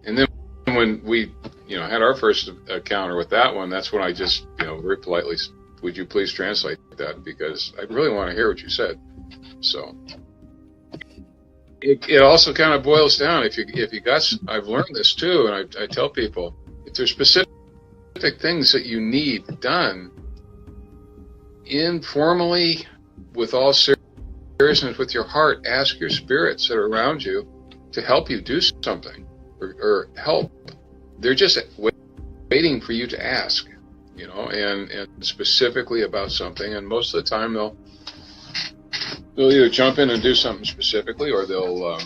and then when we, had our first encounter with that one, that's when I just, very politely, would you please translate that, because I really want to hear what you said. So it also kind of boils down, if you got, I've learned this too, and I tell people, if there's specific things that you need done informally, with all seriousness, with your heart, ask your spirits that are around you to help you do something or help. They're just waiting waiting for you to ask, you know, and specifically about something. And most of the time they'll either jump in and do something specifically, or they'll,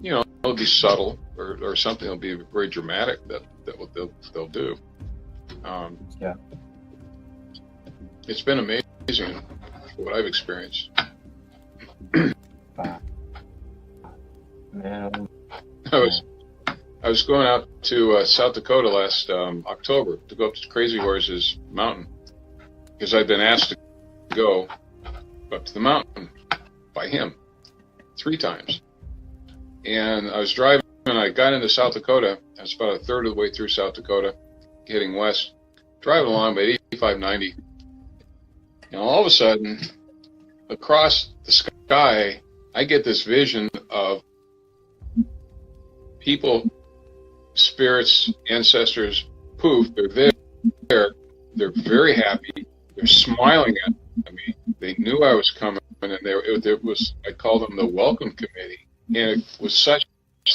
you know, it'll be subtle, or something will be very dramatic that what they'll do.
Yeah.
It's been amazing what I've experienced.
Man.
I was going out to South Dakota last October to go up to Crazy Horse's mountain, because I'd been asked to go up to the mountain by him 3 times. And I was driving, and I got into South Dakota. I was about a third of the way through South Dakota, heading west, driving along by 85, 90. And all of a sudden, across the sky, I get this vision of people, spirits, ancestors, poof, they're there. They're very happy. They're smiling at me. They knew I was coming, and it was, I call them the welcome committee. And it was such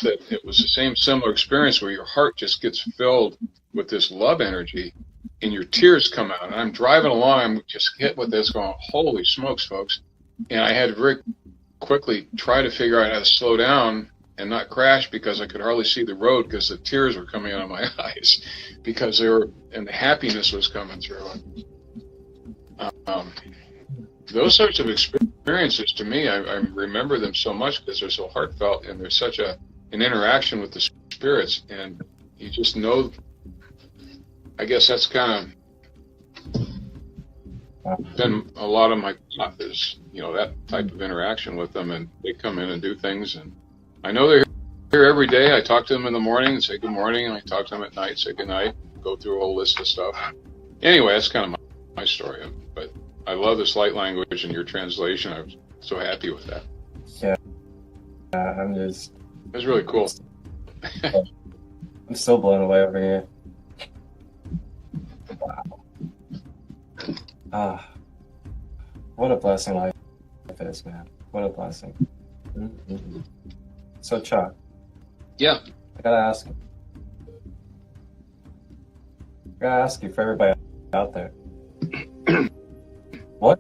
that it was the same similar experience where your heart just gets filled with this love energy, and your tears come out. And I'm driving along, I'm just hit with this going, holy smokes, folks. And I had to very quickly try to figure out how to slow down and not crash, because I could hardly see the road because the tears were coming out of my eyes, because they were, and the happiness was coming through. Those sorts of experiences, to me, I remember them so much because they're so heartfelt, and there's such an interaction with the spirits, and you just know. I guess that's kind of been a lot of my path, is, you know, that type of interaction with them, and they come in and do things, and I know they're here every day. I talk to them in the morning and say good morning, and I talk to them at night, say good night, go through a whole list of stuff. Anyway, that's kind of my story. But I love this light language and your translation. I was so happy with that.
Yeah, I'm just.
It was really cool.
I'm still blown away over here. Wow. What a blessing life is, man. What a blessing. Mm-hmm. So, Chuck.
Yeah.
I gotta ask you for everybody out there. What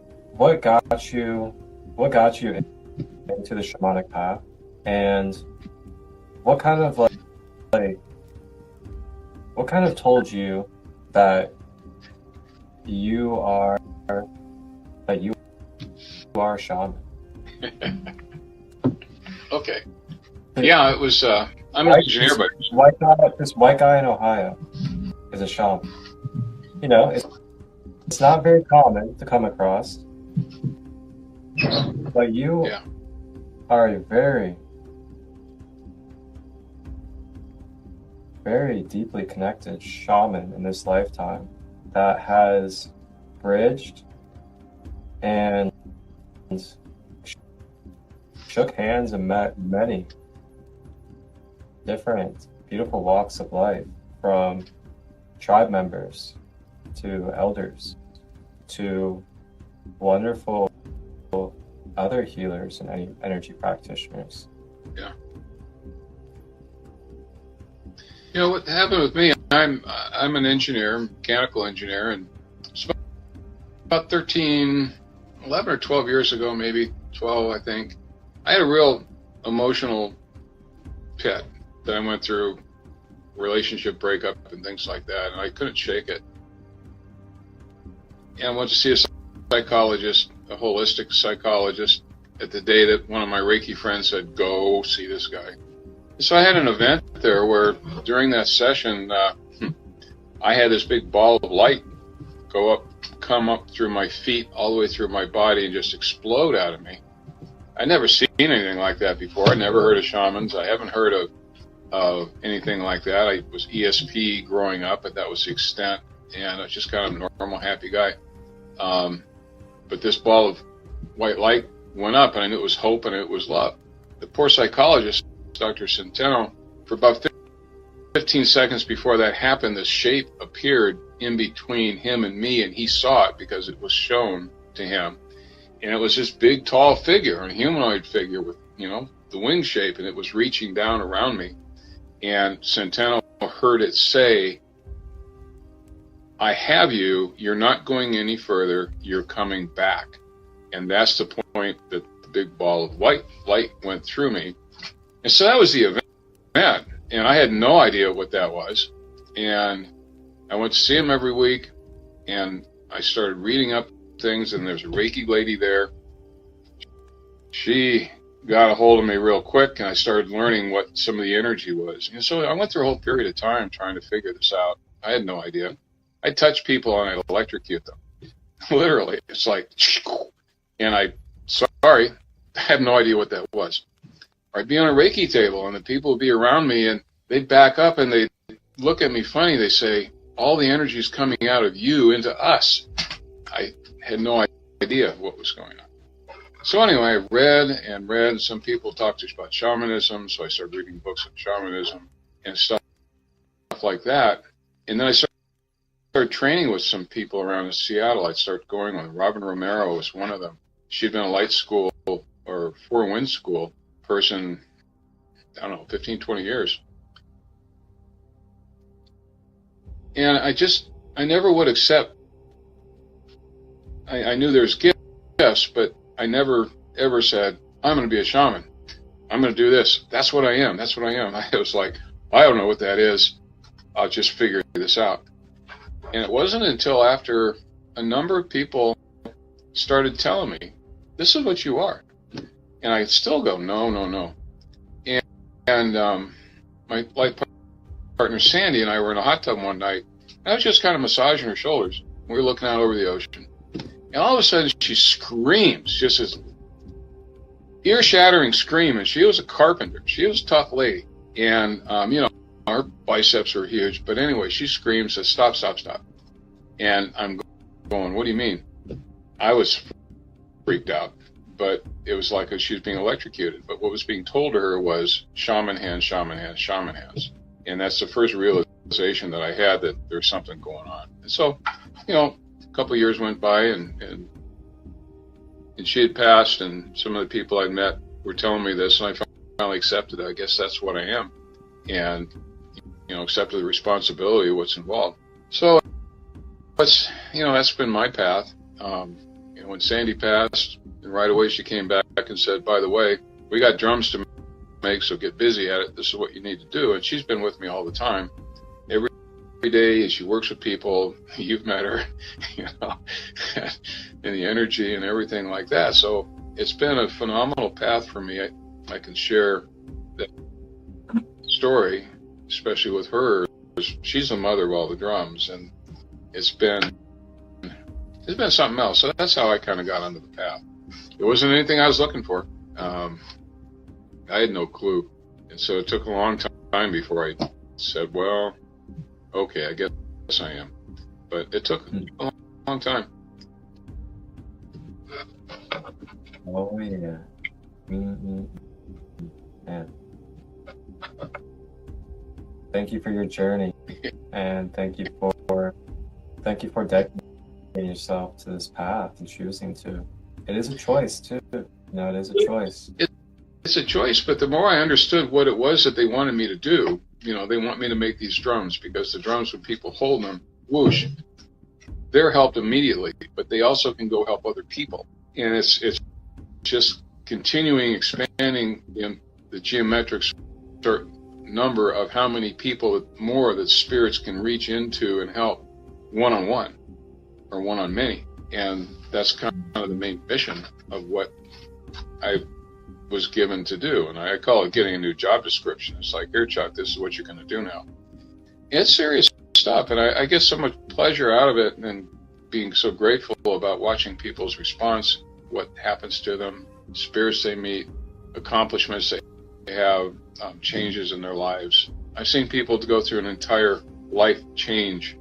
got you into the shamanic path, and what kind of told you that you are a shaman? Okay.
Yeah, it was. I'm an engineer, but
this white guy in Ohio is a shaman. You know, it's not very common to come across, but you are a very, very deeply connected shaman in this lifetime that has bridged and shook hands and met many different beautiful walks of life, from tribe members to elders to wonderful other healers and energy practitioners.
Yeah. You know what happened with me? I'm an engineer, mechanical engineer, and about 11 or 12 years ago, maybe 12, I think, I had a real emotional pit that I went through, relationship breakup and things like that, and I couldn't shake it. And I went to see a psychologist, a holistic psychologist, at the day that one of my Reiki friends said, go see this guy. So I had an event there where during that session, I had this big ball of light come up through my feet, all the way through my body, and just explode out of me. I'd never seen anything like that before. I never heard of shamans. I haven't heard of anything like that. I was ESP growing up, but that was the extent, and I was just kind of a normal, happy guy. But this ball of white light went up, and I knew it was hope and it was love. The poor psychologist, Dr. Centeno, for about 15 seconds before that happened, this shape appeared in between him and me, and he saw it because it was shown to him. And it was this big, tall figure, a humanoid figure with, you know, the wing shape, and it was reaching down around me. And Centeno heard it say, I have you, you're not going any further, you're coming back. And that's the point that the big ball of light went through me. And so that was the event. And I had no idea what that was. And I went to see him every week, and I started reading up things, and there's a Reiki lady there. She got a hold of me real quick, and I started learning what some of the energy was. And so I went through a whole period of time trying to figure this out. I had no idea. I'd touch people and I'd electrocute them. Literally. It's like, and I have no idea what that was. Or I'd be on a Reiki table and the people would be around me and they'd back up and they'd look at me funny. They say, all the energy is coming out of you into us. I had no idea what was going on. So anyway, I read and read. Some people talked to us about shamanism, so I started reading books on shamanism and stuff like that. And then I started training with some people around in Seattle. I'd start going on. Robin Romero was one of them. She'd been a light school or Four Winds school person, I don't know, 15, 20 years. And I never would accept, I knew there's gifts, but I never ever said, I'm going to be a shaman. I'm going to do this. That's what I am. That's what I am. I was like, I don't know what that is. I'll just figure this out. And it wasn't until after a number of people started telling me, this is what you are. And I still go, no. And my life partner Sandy and I were in a hot tub one night. And I was just kind of massaging her shoulders. We were looking out over the ocean. And all of a sudden she screams, just this ear-shattering scream. And she was a carpenter. She was a tough lady. And, her biceps are huge. But anyway, she screams, says, stop. And I'm going, what do you mean? I was freaked out. But it was like she was being electrocuted. But what was being told to her was shaman hands, shaman hands, shaman hands. And that's the first realization that I had that there's something going on. And so, a couple of years went by and she had passed, and some of the people I'd met were telling me this, and I finally accepted it. I guess that's what I am. And, accepted the responsibility of what's involved. So, that's been my path. When Sandy passed, and right away she came back and said, by the way, we got drums to make, so get busy at it. This is what you need to do. And she's been with me all the time. Every day she works with people. You've met her, and the energy and everything like that. So it's been a phenomenal path for me. I can share that story, especially with her. She's the mother of all the drums, and it's been something else. So that's how I kind of got onto the path. It wasn't anything I was looking for. I had no clue. And so it took a long time before I said, well, okay, I guess I am. But it took a long time.
Oh, yeah. Yeah. Thank you for your journey. And thank you for dedicating yourself to this path and choosing to. It is a choice, too. It is a choice.
It's a choice, but the more I understood what it was that they wanted me to do, they want me to make these drums because the drums, when people hold them, whoosh, they're helped immediately, but they also can go help other people. And it's just continuing expanding in the geometric number of how many people more that spirits can reach into and help one-on-one or one-on-many. And that's kind of the main mission of what I was given to do. And I call it getting a new job description. It's like, here, Chuck, this is what you're going to do now. It's serious stuff. And I get so much pleasure out of it, and being so grateful about watching people's response, what happens to them, spirits they meet, accomplishments they have, changes in their lives. I've seen people to go through an entire life change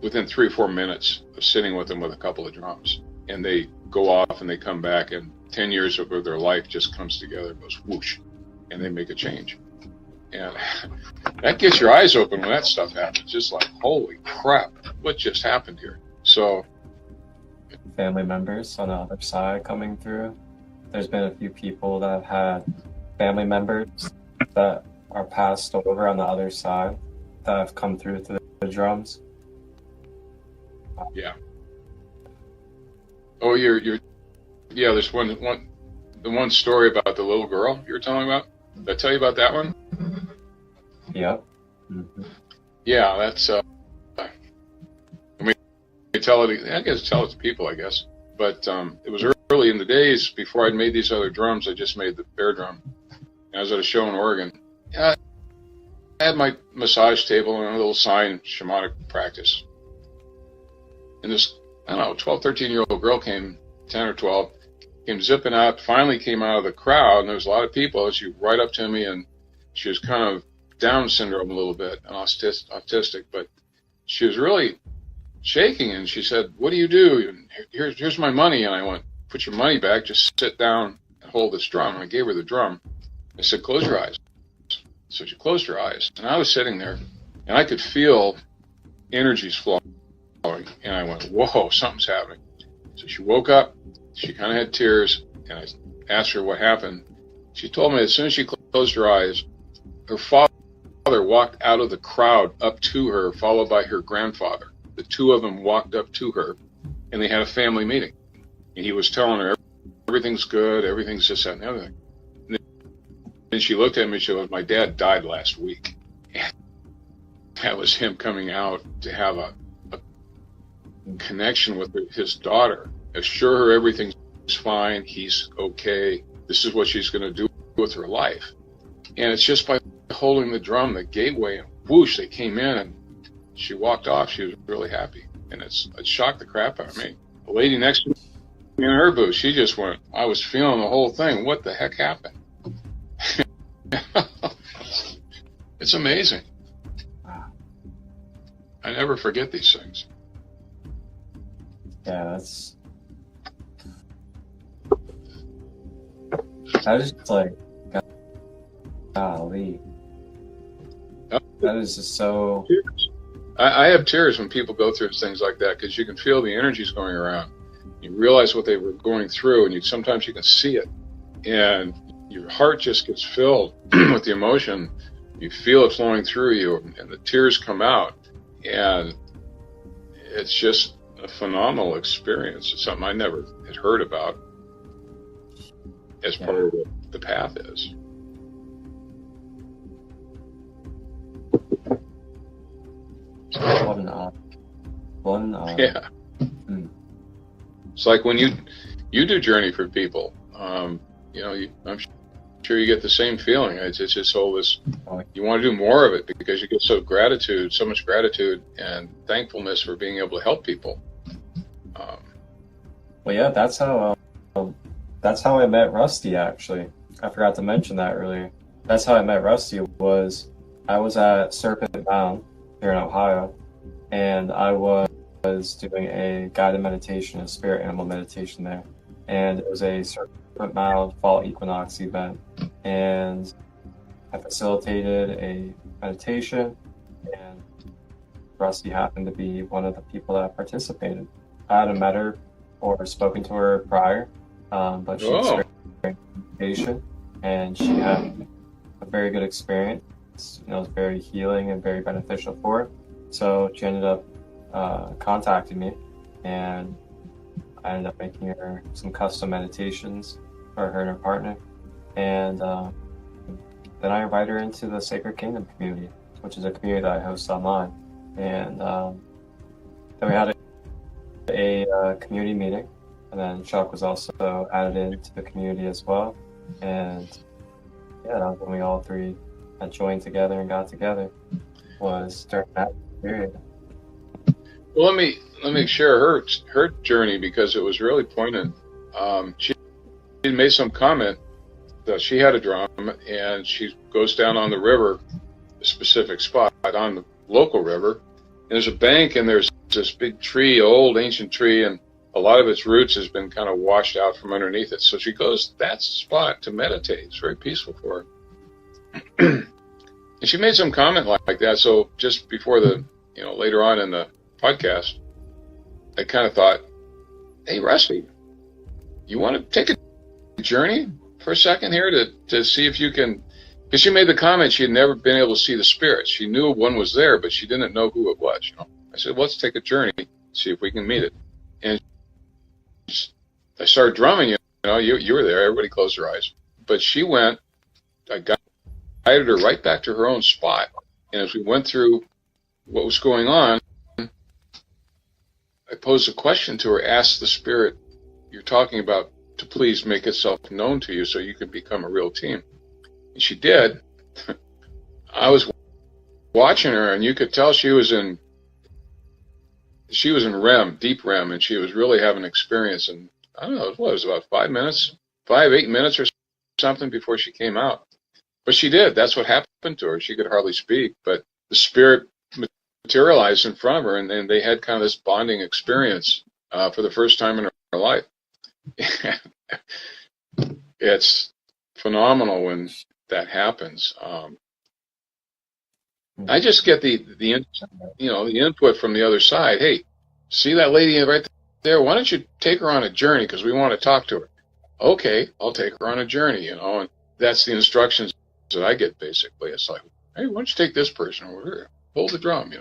within 3 or 4 minutes of sitting with them with a couple of drums. And they go off and they come back, and 10 years of their life just comes together and goes whoosh, and they make a change. And that gets your eyes open when that stuff happens. Just like, holy crap, what just happened here? So,
family members on the other side coming through. There's been a few people that have had family members that are passed over on the other side that have come through to the drums.
Yeah. Oh, you're. Yeah, there's the one story about the little girl you were telling about. Did I tell you about that one?
Yep. Mm-hmm.
Yeah, that's. I mean, tell it. I guess tell it to people, I guess. But it was early in the days before I'd made these other drums. I just made the bear drum. And I was at a show in Oregon. I had my massage table and a little sign, shamanic practice. And this, I don't know, 12, 13-year-old girl came, 10 or 12, came zipping out, finally came out of the crowd, and there was a lot of people. She right up to me, and she was kind of Down syndrome a little bit, and autistic, but she was really shaking, and she said, "What do you do?" And here's my money. And I went, "Put your money back, just sit down and hold this drum." And I gave her the drum. I said, "Close your eyes." So she closed her eyes, and I was sitting there, and I could feel energies flowing, and I went, "Whoa, something's happening." So she woke up, she kind of had tears, and I asked her what happened. She told me as soon as she closed her eyes, her father walked out of the crowd up to her, followed by her grandfather. The two of them walked up to her, and they had a family meeting. And he was telling her, everything's good, everything's this, that, and the other thing. And then she looked at me and she goes, "My dad died last week." And that was him coming out to have a connection with his daughter. Assure her everything's fine, he's okay, this is what she's going to do with her life. And it's just by holding the drum, the gateway, and whoosh, they came in, and she walked off. She was really happy, and it shocked the crap out of me. The lady next to me in her booth, she just went, I was feeling the whole thing. What the heck happened? It's amazing. I never forget these things.
Yeah, I was just like, golly. That is just so...
I have tears when people go through things like that, because you can feel the energies going around. You realize what they were going through, and sometimes you can see it. And your heart just gets filled with the emotion. You feel it flowing through you, and the tears come out. And it's just a phenomenal experience. It's something I never had heard about as part of what the path is.
What an honor.
Yeah. It's like when you do Journey for people, I'm sure you get the same feeling. It's just all this, you want to do more of it because you get so much gratitude and thankfulness for being able to help people.
Well, yeah, that's how I met Rusty, actually. I forgot to mention that earlier. That's how I met Rusty. I was at Serpent Mound here in Ohio, and I was doing a guided meditation, a spirit animal meditation there. And it was a Serpent Mound fall equinox event. And I facilitated a meditation, and Rusty happened to be one of the people that participated. I hadn't met her or spoken to her prior, but she was very patient, and she had a very good experience. It was very healing and very beneficial for her. So she ended up contacting me, and I ended up making her some custom meditations for her and her partner. And then I invited her into the Sacred Kingdom community, which is a community that I host online. And then we had a community meeting, and then Chuck was also added into the community as well. And yeah, that was when we all three had joined together and got together, was during that period.
Well, let me share her journey, because it was really poignant. She made some comment that she had a drum, and she goes down on the river, a specific spot on the local river, and there's a bank, and there's this big tree, old ancient tree, and a lot of its roots has been kind of washed out from underneath it. So she goes to that spot to meditate. It's very peaceful for her. And she made some comment like that. So just before later on in the podcast, I kind of thought, hey, Rusty, you want to take a journey for a second here to see if you can, because she made the comment she had never been able to see the spirits. She knew one was there, but she didn't know who it was. I said, let's take a journey, see if we can meet it. And I started drumming, you were there, everybody closed their eyes. But she went, I guided her right back to her own spot. And as we went through what was going on, I posed a question to her, asked the spirit you're talking about to please make itself known to you so you can become a real team. And she did. I was watching her, and you could tell she was in REM, deep REM, and she was really having an experience. And I don't know, it was about 8 minutes or something before she came out. But she did. That's what happened to her. She could hardly speak, but the spirit materialized in front of her, and then they had kind of this bonding experience for the first time in her life. It's phenomenal when that happens. I just get the input from the other side. Hey, see that lady right there? Why don't you take her on a journey, because we want to talk to her. Okay, I'll take her on a journey, and that's the instructions that I get, basically. It's like, hey, why don't you take this person over here? Hold the drum,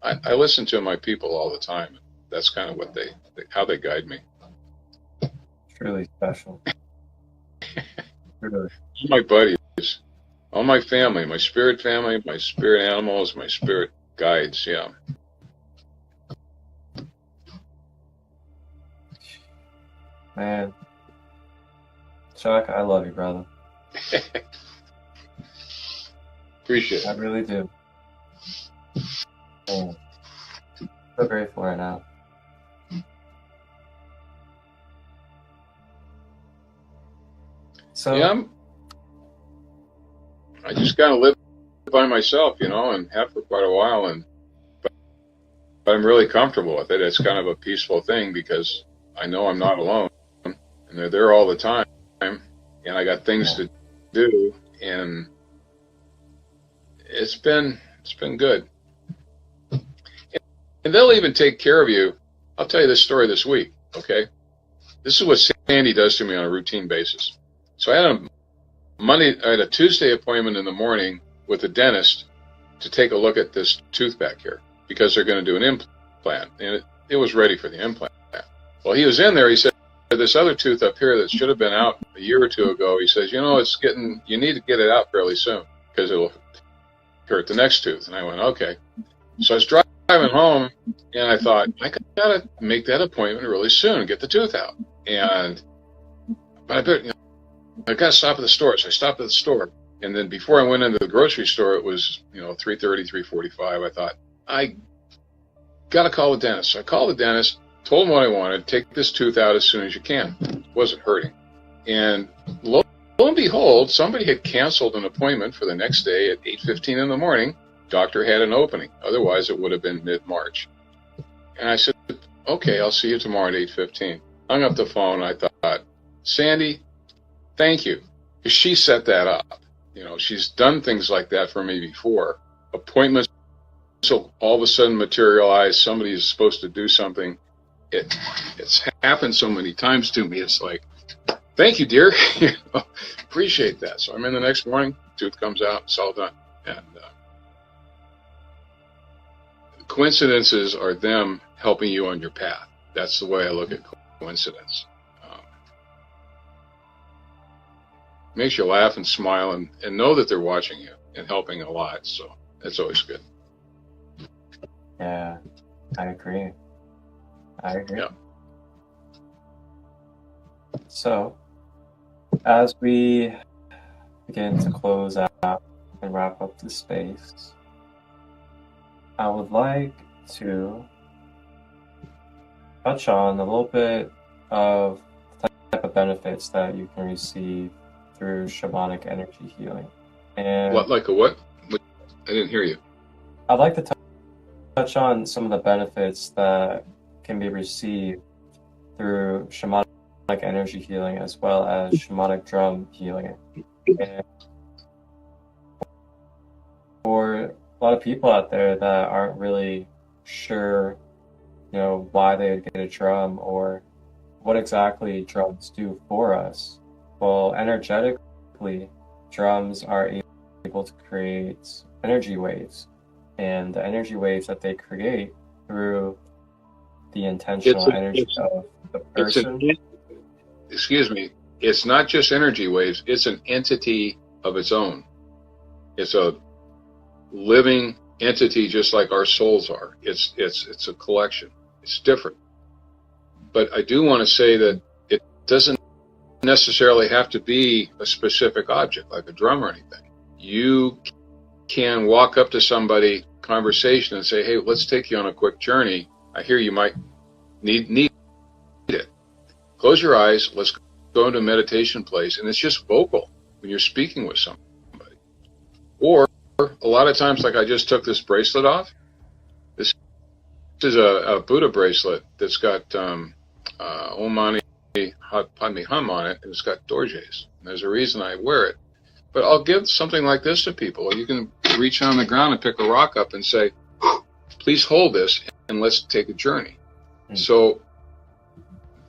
I listen to my people all the time. That's kind of what how they guide me.
It's really special. Really.
My buddies, all my family, my spirit animals, my spirit guides, yeah.
Man, Chuck, I love you, brother.
Appreciate it.
I really do. Man, so grateful right now. So
yeah, I just kind of live by myself, and have for quite a while, but I'm really comfortable with it. It's kind of a peaceful thing because I know I'm not alone, and they're there all the time, and I got things to do, and it's been good. And they'll even take care of you. I'll tell you this story this week, okay? This is what Sandy does to me on a routine basis. So I had a Tuesday appointment in the morning with the dentist to take a look at this tooth back here because they're going to do an implant, and it was ready for the implant. Well, he was in there. He said, this other tooth up here that should have been out a year or two ago, he says, you need to get it out fairly soon because it'll hurt the next tooth. And I went, okay. So I was driving home, and I thought, I got to make that appointment really soon and get the tooth out. But I better, I got to stop at the store. So I stopped at the store. And then before I went into the grocery store, it was, 3:30, 3:45. I thought, I got to call the dentist. So I called the dentist, told him what I wanted, take this tooth out as soon as you can. It wasn't hurting. And lo and behold, somebody had canceled an appointment for the next day at 8:15 in the morning. Doctor had an opening. Otherwise, it would have been mid-March. And I said, okay, I'll see you tomorrow at 8:15. Hung up the phone. I thought, Sandy, thank you. She set that up. She's done things like that for me before. Appointments so all of a sudden materialize. Somebody is supposed to do something. It's happened so many times to me. It's like, thank you, dear. Appreciate that. So I'm in the next morning. Tooth comes out. It's all done. And coincidences are them helping you on your path. That's the way I look at coincidence. Makes you laugh and smile and know that they're watching you and helping a lot. So that's always good.
Yeah, I agree.
Yeah.
So, as we begin to close out and wrap up the space, I would like to touch on a little bit of the type of benefits that you can receive through shamanic energy healing. And
like a what? I didn't hear you.
I'd like to touch on some of the benefits that can be received through shamanic energy healing as well as shamanic drum healing. And for a lot of people out there that aren't really sure, why they would get a drum or what exactly drums do for us. Well, energetically, drums are able to create energy waves. And the energy waves that they create through the intentional energy of the person.
Excuse me. It's not just energy waves. It's an entity of its own. It's a living entity, just like our souls are. It's a collection. It's different. But I do want to say that it doesn't necessarily have to be a specific object, like a drum or anything. You can walk up to somebody, conversation, and say, hey, let's take you on a quick journey. I hear you might need it. Close your eyes. Let's go into a meditation place. And it's just vocal when you're speaking with somebody. Or a lot of times, like I just took this bracelet off. This is a Buddha bracelet that's got Om Mani Padme Hum on it, and it's got dorjes. And there's a reason I wear it. But I'll give something like this to people. You can reach on the ground and pick a rock up and say, please hold this and let's take a journey. So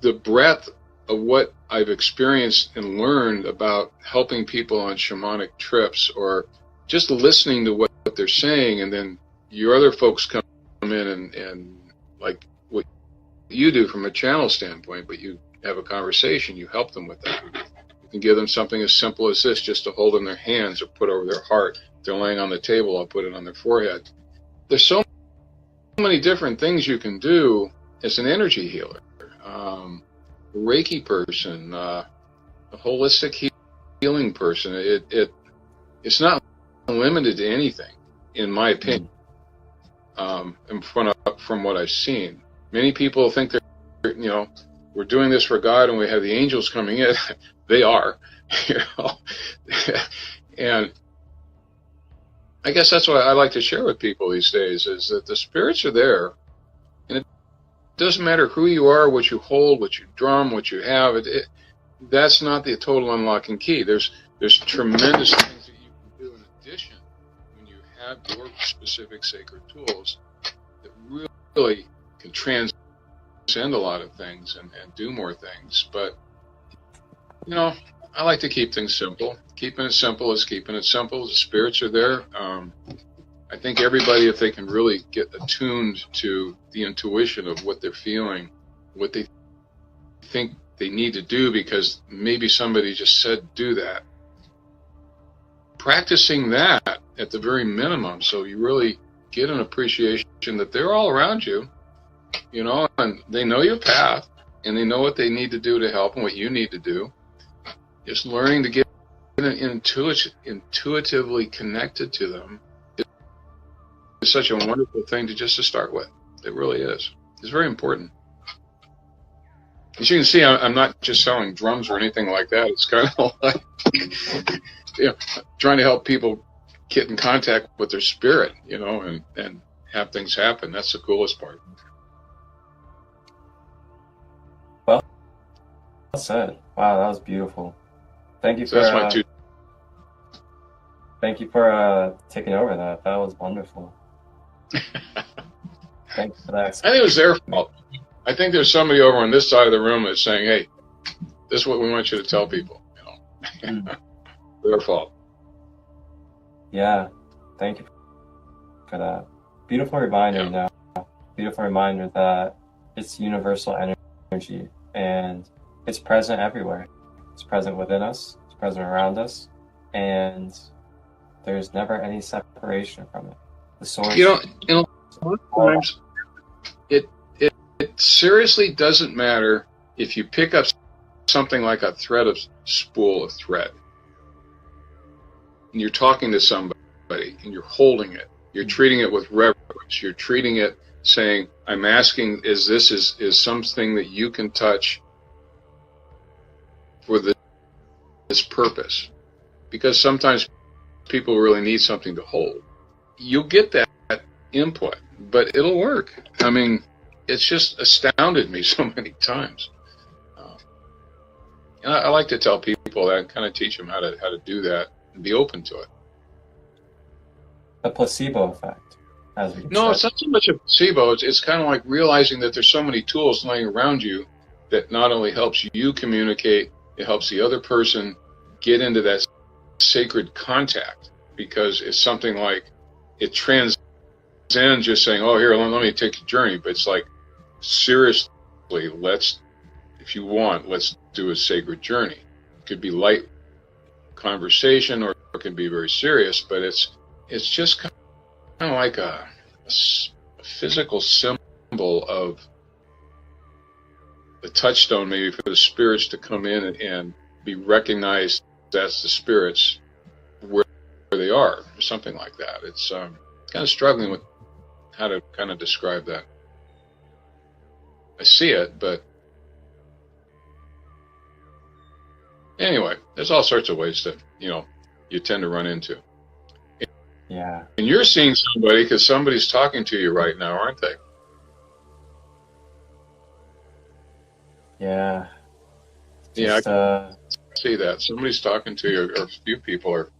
the breadth of what I've experienced and learned about helping people on shamanic trips, or just listening to what they're saying, and then your other folks come in and like what you do from a channel standpoint, but you have a conversation, you help them with that. You can give them something as simple as this, just to hold in their hands or put over their heart. If they're laying on the table, I'll put it on their forehead. There's so many different things you can do as an energy healer. A Reiki person, a holistic healing person. It's not limited to anything, in my opinion. And from what I've seen, many people think they're, we're doing this for God and we have the angels coming in. They are, and I guess that's what I like to share with people these days, is that the spirits are there, and it doesn't matter who you are, what you hold, what you drum, what you have. That's not the total unlocking key. There's tremendous things that you can do in addition when you have your specific sacred tools that really can transcend a lot of things and do more things. But I like to keep things simple. Keeping it simple is keeping it simple. The spirits are there. I think everybody, if they can really get attuned to the intuition of what they're feeling, what they think they need to do, because maybe somebody just said do that, practicing that at the very minimum, so you really get an appreciation that they're all around you, and they know your path, and they know what they need to do to help and what you need to do. Just learning to get intuitively connected to them is such a wonderful thing to start with. It really is. It's very important. As you can see, I'm not just selling drums or anything like that. It's kind of like trying to help people get in contact with their spirit, and have things happen. That's the coolest part.
Well said. Wow, that was beautiful. Thank you for thank you for taking over that. That was wonderful. Thanks for that.
I think it was their fault. I think there's somebody over on this side of the room that's saying, hey, this is what we want you to tell people. Their fault.
Yeah. Thank you for that. Beautiful reminder now. Beautiful reminder that it's universal energy, and it's present everywhere. It's present within us, it's present around us, and there's never any separation from it. The source.
A lot of times it seriously doesn't matter if you pick up something like a spool of thread, and you're talking to somebody and you're holding it, you're treating it with reverence, you're treating it saying, I'm asking, is something that you can touch for this purpose? Because sometimes people really need something to hold. You'll get that input, but it'll work. I mean, it's just astounded me so many times. And I like to tell people that and kind of teach them how to do that and be open to it.
A placebo effect, as we
No, it's not so much a placebo. It's kind of like realizing that there's so many tools laying around you that not only helps you communicate, it helps the other person get into that sacred contact, because it's something like it transcends just saying, oh, here, let me take a journey. But it's like seriously, if you want, let's do a sacred journey. It could be light conversation, or it can be very serious, but it's just kind of like a physical symbol of the touchstone, maybe for the spirits to come in and be recognized as the spirits where they are, or something like that. It's kind of struggling with how to kind of describe that. I see it, but anyway, there's all sorts of ways that, you tend to run into.
Yeah.
And you're seeing somebody because somebody's talking to you right now, aren't they?
Yeah.
Yeah, I see that. Somebody's talking to you, or a few people are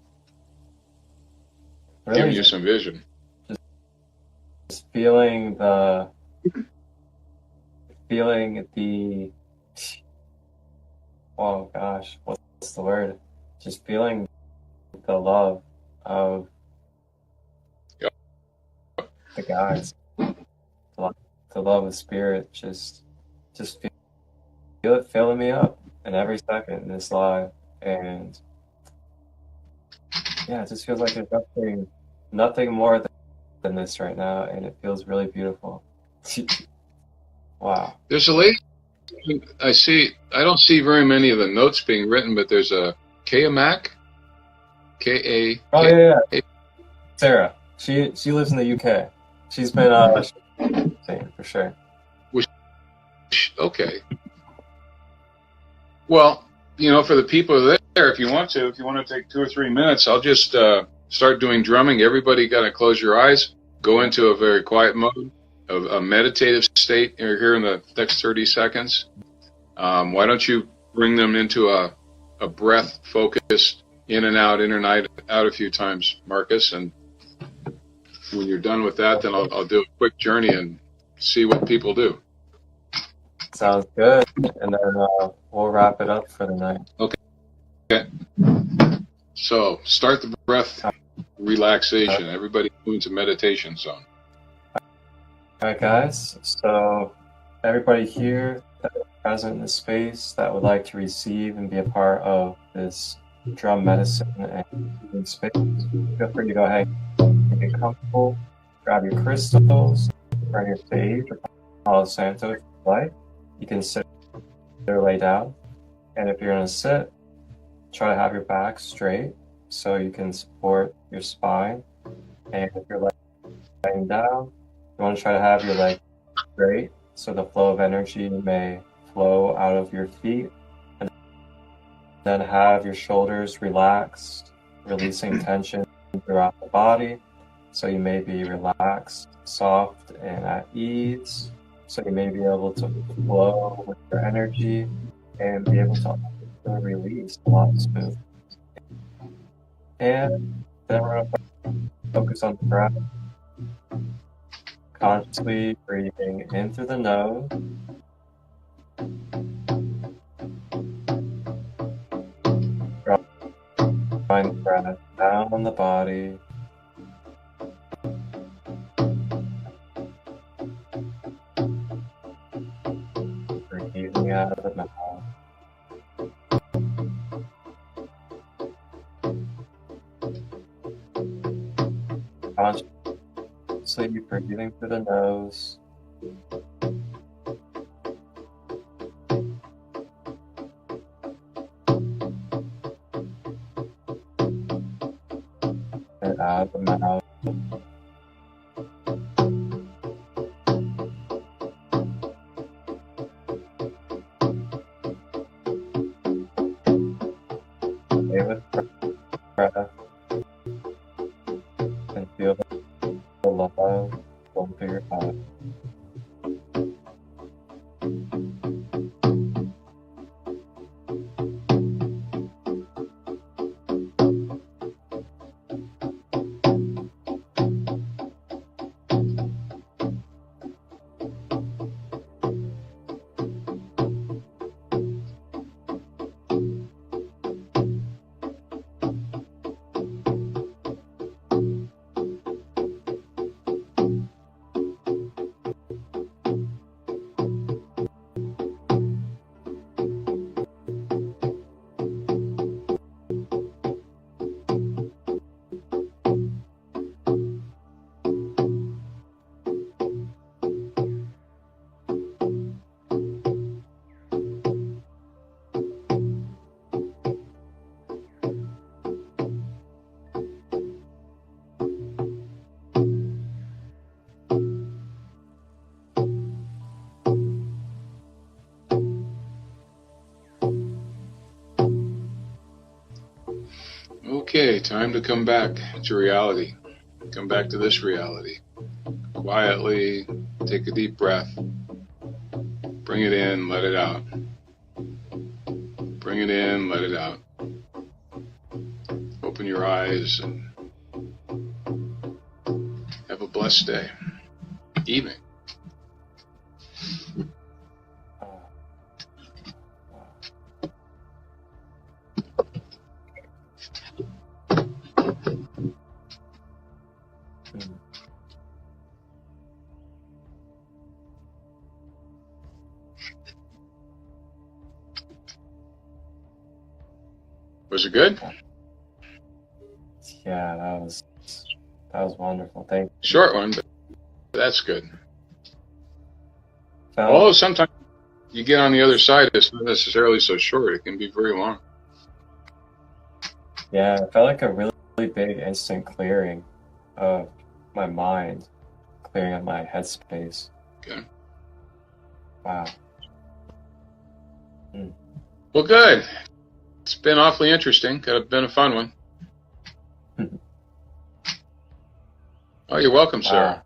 really
giving you some vision.
Just feeling the, oh gosh, what's the word? Just feeling the love of the guys, the love of spirit, just feel it filling me up in every second in this live. And yeah, it just feels like there's nothing more than this right now, and it feels really beautiful. Wow.
There's a lady I don't see very many of the notes being written, but there's a cAp, K-A.
Oh yeah. Sarah. She lives in the UK. She's been saying for sure.
Okay. Well, for the people there, if you want to take 2 or 3 minutes, I'll just start doing drumming. Everybody got to close your eyes, go into a very quiet mode, of a meditative state here in the next 30 seconds. Why don't you bring them into a breath focus, in and out a few times, Marcus, and when you're done with that, then I'll do a quick journey and see what people do.
Sounds good. And then we'll wrap it up for the night.
Okay. So start the breath relaxation. Everybody move into meditation zone.
All right, guys. So everybody here that is present in the space that would like to receive and be a part of this drum medicine and healing space, feel free to go ahead and get comfortable. Grab your crystals, turn your sage or Palo Santo if you like. You can sit or lay down. And if you're going to sit, try to have your back straight so you can support your spine. And if you're laying down, you want to try to have your legs straight so the flow of energy may flow out of your feet. And then have your shoulders relaxed, releasing tension throughout the body. So you may be relaxed, soft, and at ease. So you may be able to flow with your energy and be able to release a lot smooth. And then we're going to focus on the breath. Consciously breathing in through the nose. Drawing the breath down on the body. Breathing out of the mouth. Consciously breathing through the nose. And out of the mouth. Stay with breath. And feel the love going through your body.
Okay, time to come back to reality. Come back to this reality. Quietly, take a deep breath. Bring it in, let it out. Bring it in, let it out. Open your eyes and have a blessed day. Evening. Was it good?
Yeah, that was wonderful. Thank you.
Short one, but that's good.
Felt,
Although sometimes you get on the other side, it's not necessarily so short. It can be very long.
yeah, it felt like a really, really big instant clearing of my mind, clearing of my headspace.
Okay.
Wow.
Well, good. It's been awfully interesting. Been a fun one. Oh, you're welcome, Sarah.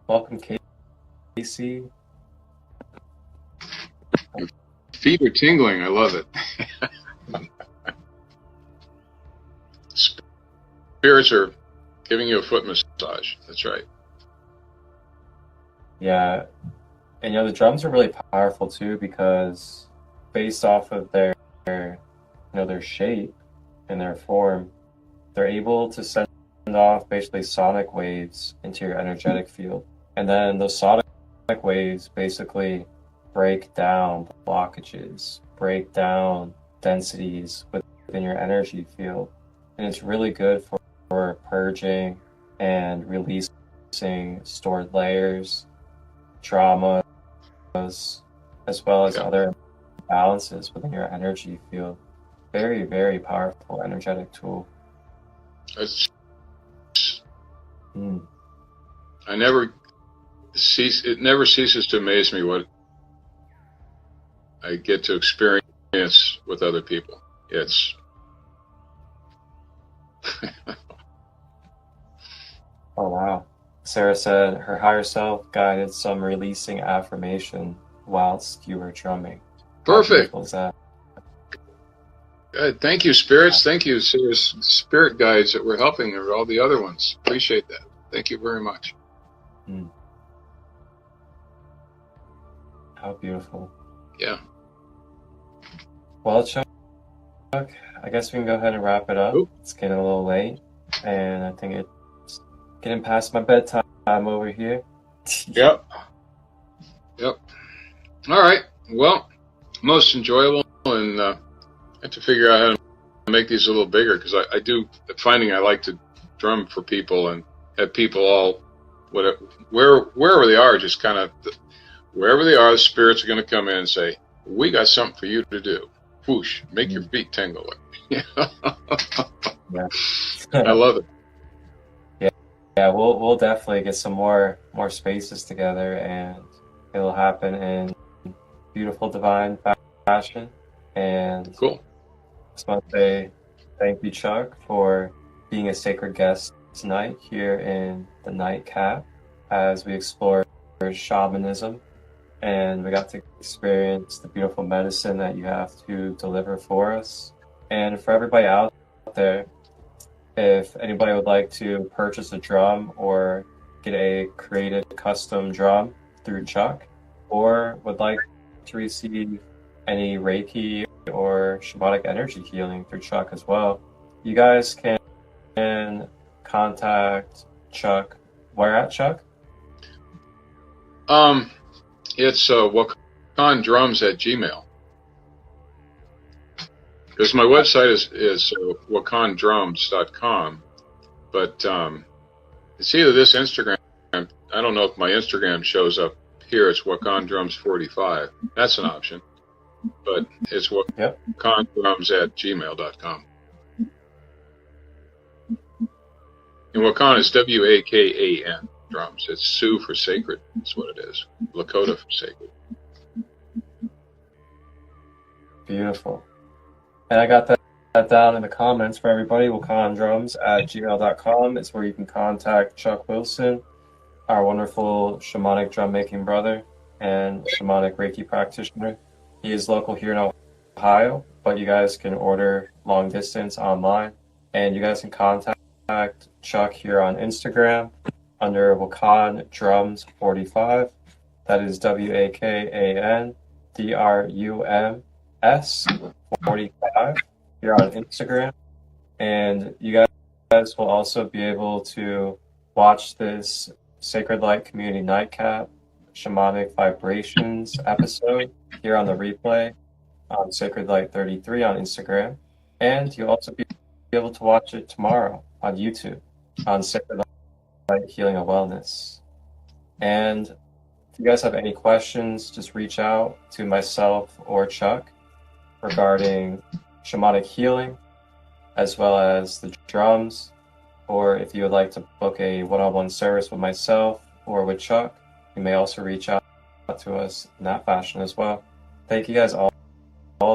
Welcome, Casey.
Your feet are tingling. I love it. Spirits are giving you a foot massage. That's right.
Yeah, and the drums are really powerful too because based off of their their shape and their form, they're able to send off basically sonic waves into your energetic field, and then those sonic waves basically break down blockages, break down densities within your energy field, and it's really good for purging and releasing stored layers, traumas, as well as other imbalances within your energy field. Very, very powerful energetic tool.
It never ceases to amaze me what I get to experience with other people. It's
Oh wow. Sarah said her higher self guided some releasing affirmation whilst you were drumming.
perfect.
How beautiful is that?
Good. Thank you, spirits. Thank you, Sarah's spirit guides that were helping her, all the other ones. Appreciate that. Thank you very much.
How beautiful.
Yeah.
Well, Chuck, I guess we can go ahead and wrap it up.
Ooh.
It's getting a little late, and I think it's getting past my bedtime over here.
Yep. All right. Well, most enjoyable, and I have to figure out how to make these a little bigger because I do finding I like to drum for people and have people all wherever they are, just kind of wherever they are, the spirits are going to come in and say, "We got something for you to do." Whoosh! Make your feet tingle. Yeah. I love it.
Yeah, we'll definitely get some more spaces together, and it'll happen in beautiful divine fashion. And
Cool.
I just want to say thank you, Chuck, for being a sacred guest tonight here in the NiGhT cAp as we explore shamanism, and we got to experience the beautiful medicine that you have to deliver for us. And for everybody out there, if anybody would like to purchase a drum or get a created custom drum through Chuck, or would like to receive any Reiki or shamanic energy healing through Chuck as well, you guys can contact Chuck. Where at, Chuck?
It's wakandrums@gmail. Because my website is wakandrums.com, but it's either this Instagram. I don't know if my Instagram shows up here. It's wakandrums45. That's an option, but it's wakandrums@gmail.com. And Wakan is WAKAN drums. It's Sioux for sacred. That's what it is. Lakota for sacred.
Beautiful. And I got that down in the comments for everybody. wakandrums@gmail.com is where you can contact Chuck Wilson, our wonderful shamanic drum making brother and shamanic Reiki practitioner. He is local here in Ohio, but you guys can order long distance online, and you guys can contact Chuck here on Instagram under Wakan Drums 45. That is WAKANDRUMS 45 here on Instagram. And you guys will also be able to watch this SaCrEd LiGhT Community Nightcap Shamanic Vibrations episode here on the replay on SaCrEd LiGhT 33 on Instagram. And you'll also be able to watch it tomorrow on YouTube on SaCrEd LiGhT Healing and Wellness. And if you guys have any questions, just reach out to myself or Chuck regarding shamanic healing, as well as the drums, or if you would like to book a one-on-one service with myself or with Chuck, you may also reach out to us in that fashion as well. Thank you guys all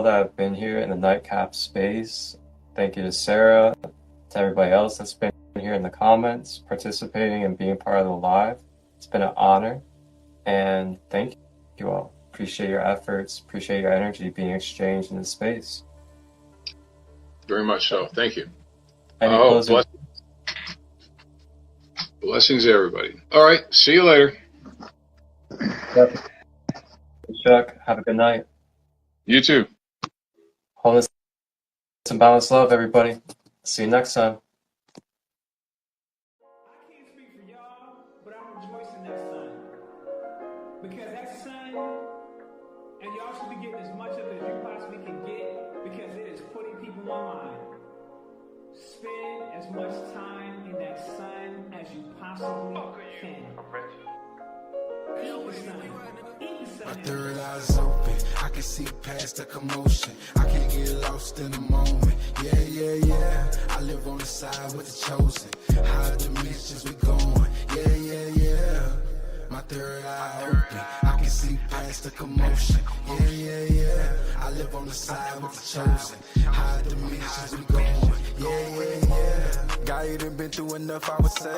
that have been here in the Nightcap space. Thank you to Sarah, to everybody else that's been here in the comments, participating and being part of the live. It's been an honor, and thank you all. Appreciate your efforts, appreciate your energy being exchanged in this space.
Very much so. Thank you. Blessings, everybody. All right. See you later.
Yep. Chuck, have a good night.
You too.
Wholeness and balanced love, everybody. See you next time.
I can't speak for y'all, but I'm rejoicing that sun. Because that sun, and y'all should be getting as much of it as you possibly can get, because it is putting people online. Spend as much time in that sun as you possibly can. Eat the sun. Eat the sun.
My third eye's open, I can see past the commotion. I can't get lost in the moment. Yeah, yeah, yeah. I live on the side with the chosen. Higher dimensions we going. Yeah, yeah, yeah. My third eye open, I can see past the commotion. Yeah, yeah, yeah. I live on the side with the chosen. Higher dimensions we going. Yeah, yeah, yeah. Guy done been through enough, I would say.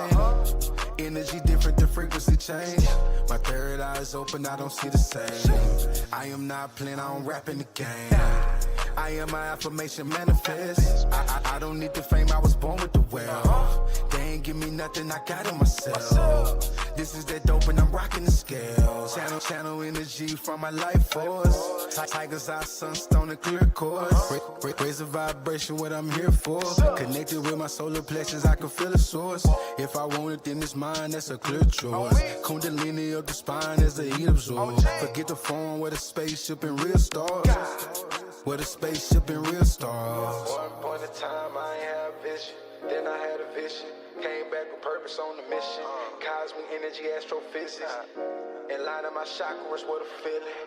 Energy different, the frequency change. My third eye is open, I don't see the same. I am not playing, I don't rap in the game. I am my affirmation manifest. I don't need the fame, I was born with the wealth. They ain't give me nothing, I got it myself. This is that dope and I'm rocking the scales. Channel energy from my life force. Tiger's eye, sunstone and clear course. Raise the vibration, what I'm here for. Connected with my solar plexus, I can feel the source. If I want it, then it's mine, that's a clear choice. Kundalini up the spine as the heat absorbs. Forget the phone with a spaceship and real stars. With a spaceship and real stars. One point in time, I ain't had vision. Then I had a vision. Came back with purpose on the mission. Cosmic energy, astrophysics. In line of my chakras, what a feeling.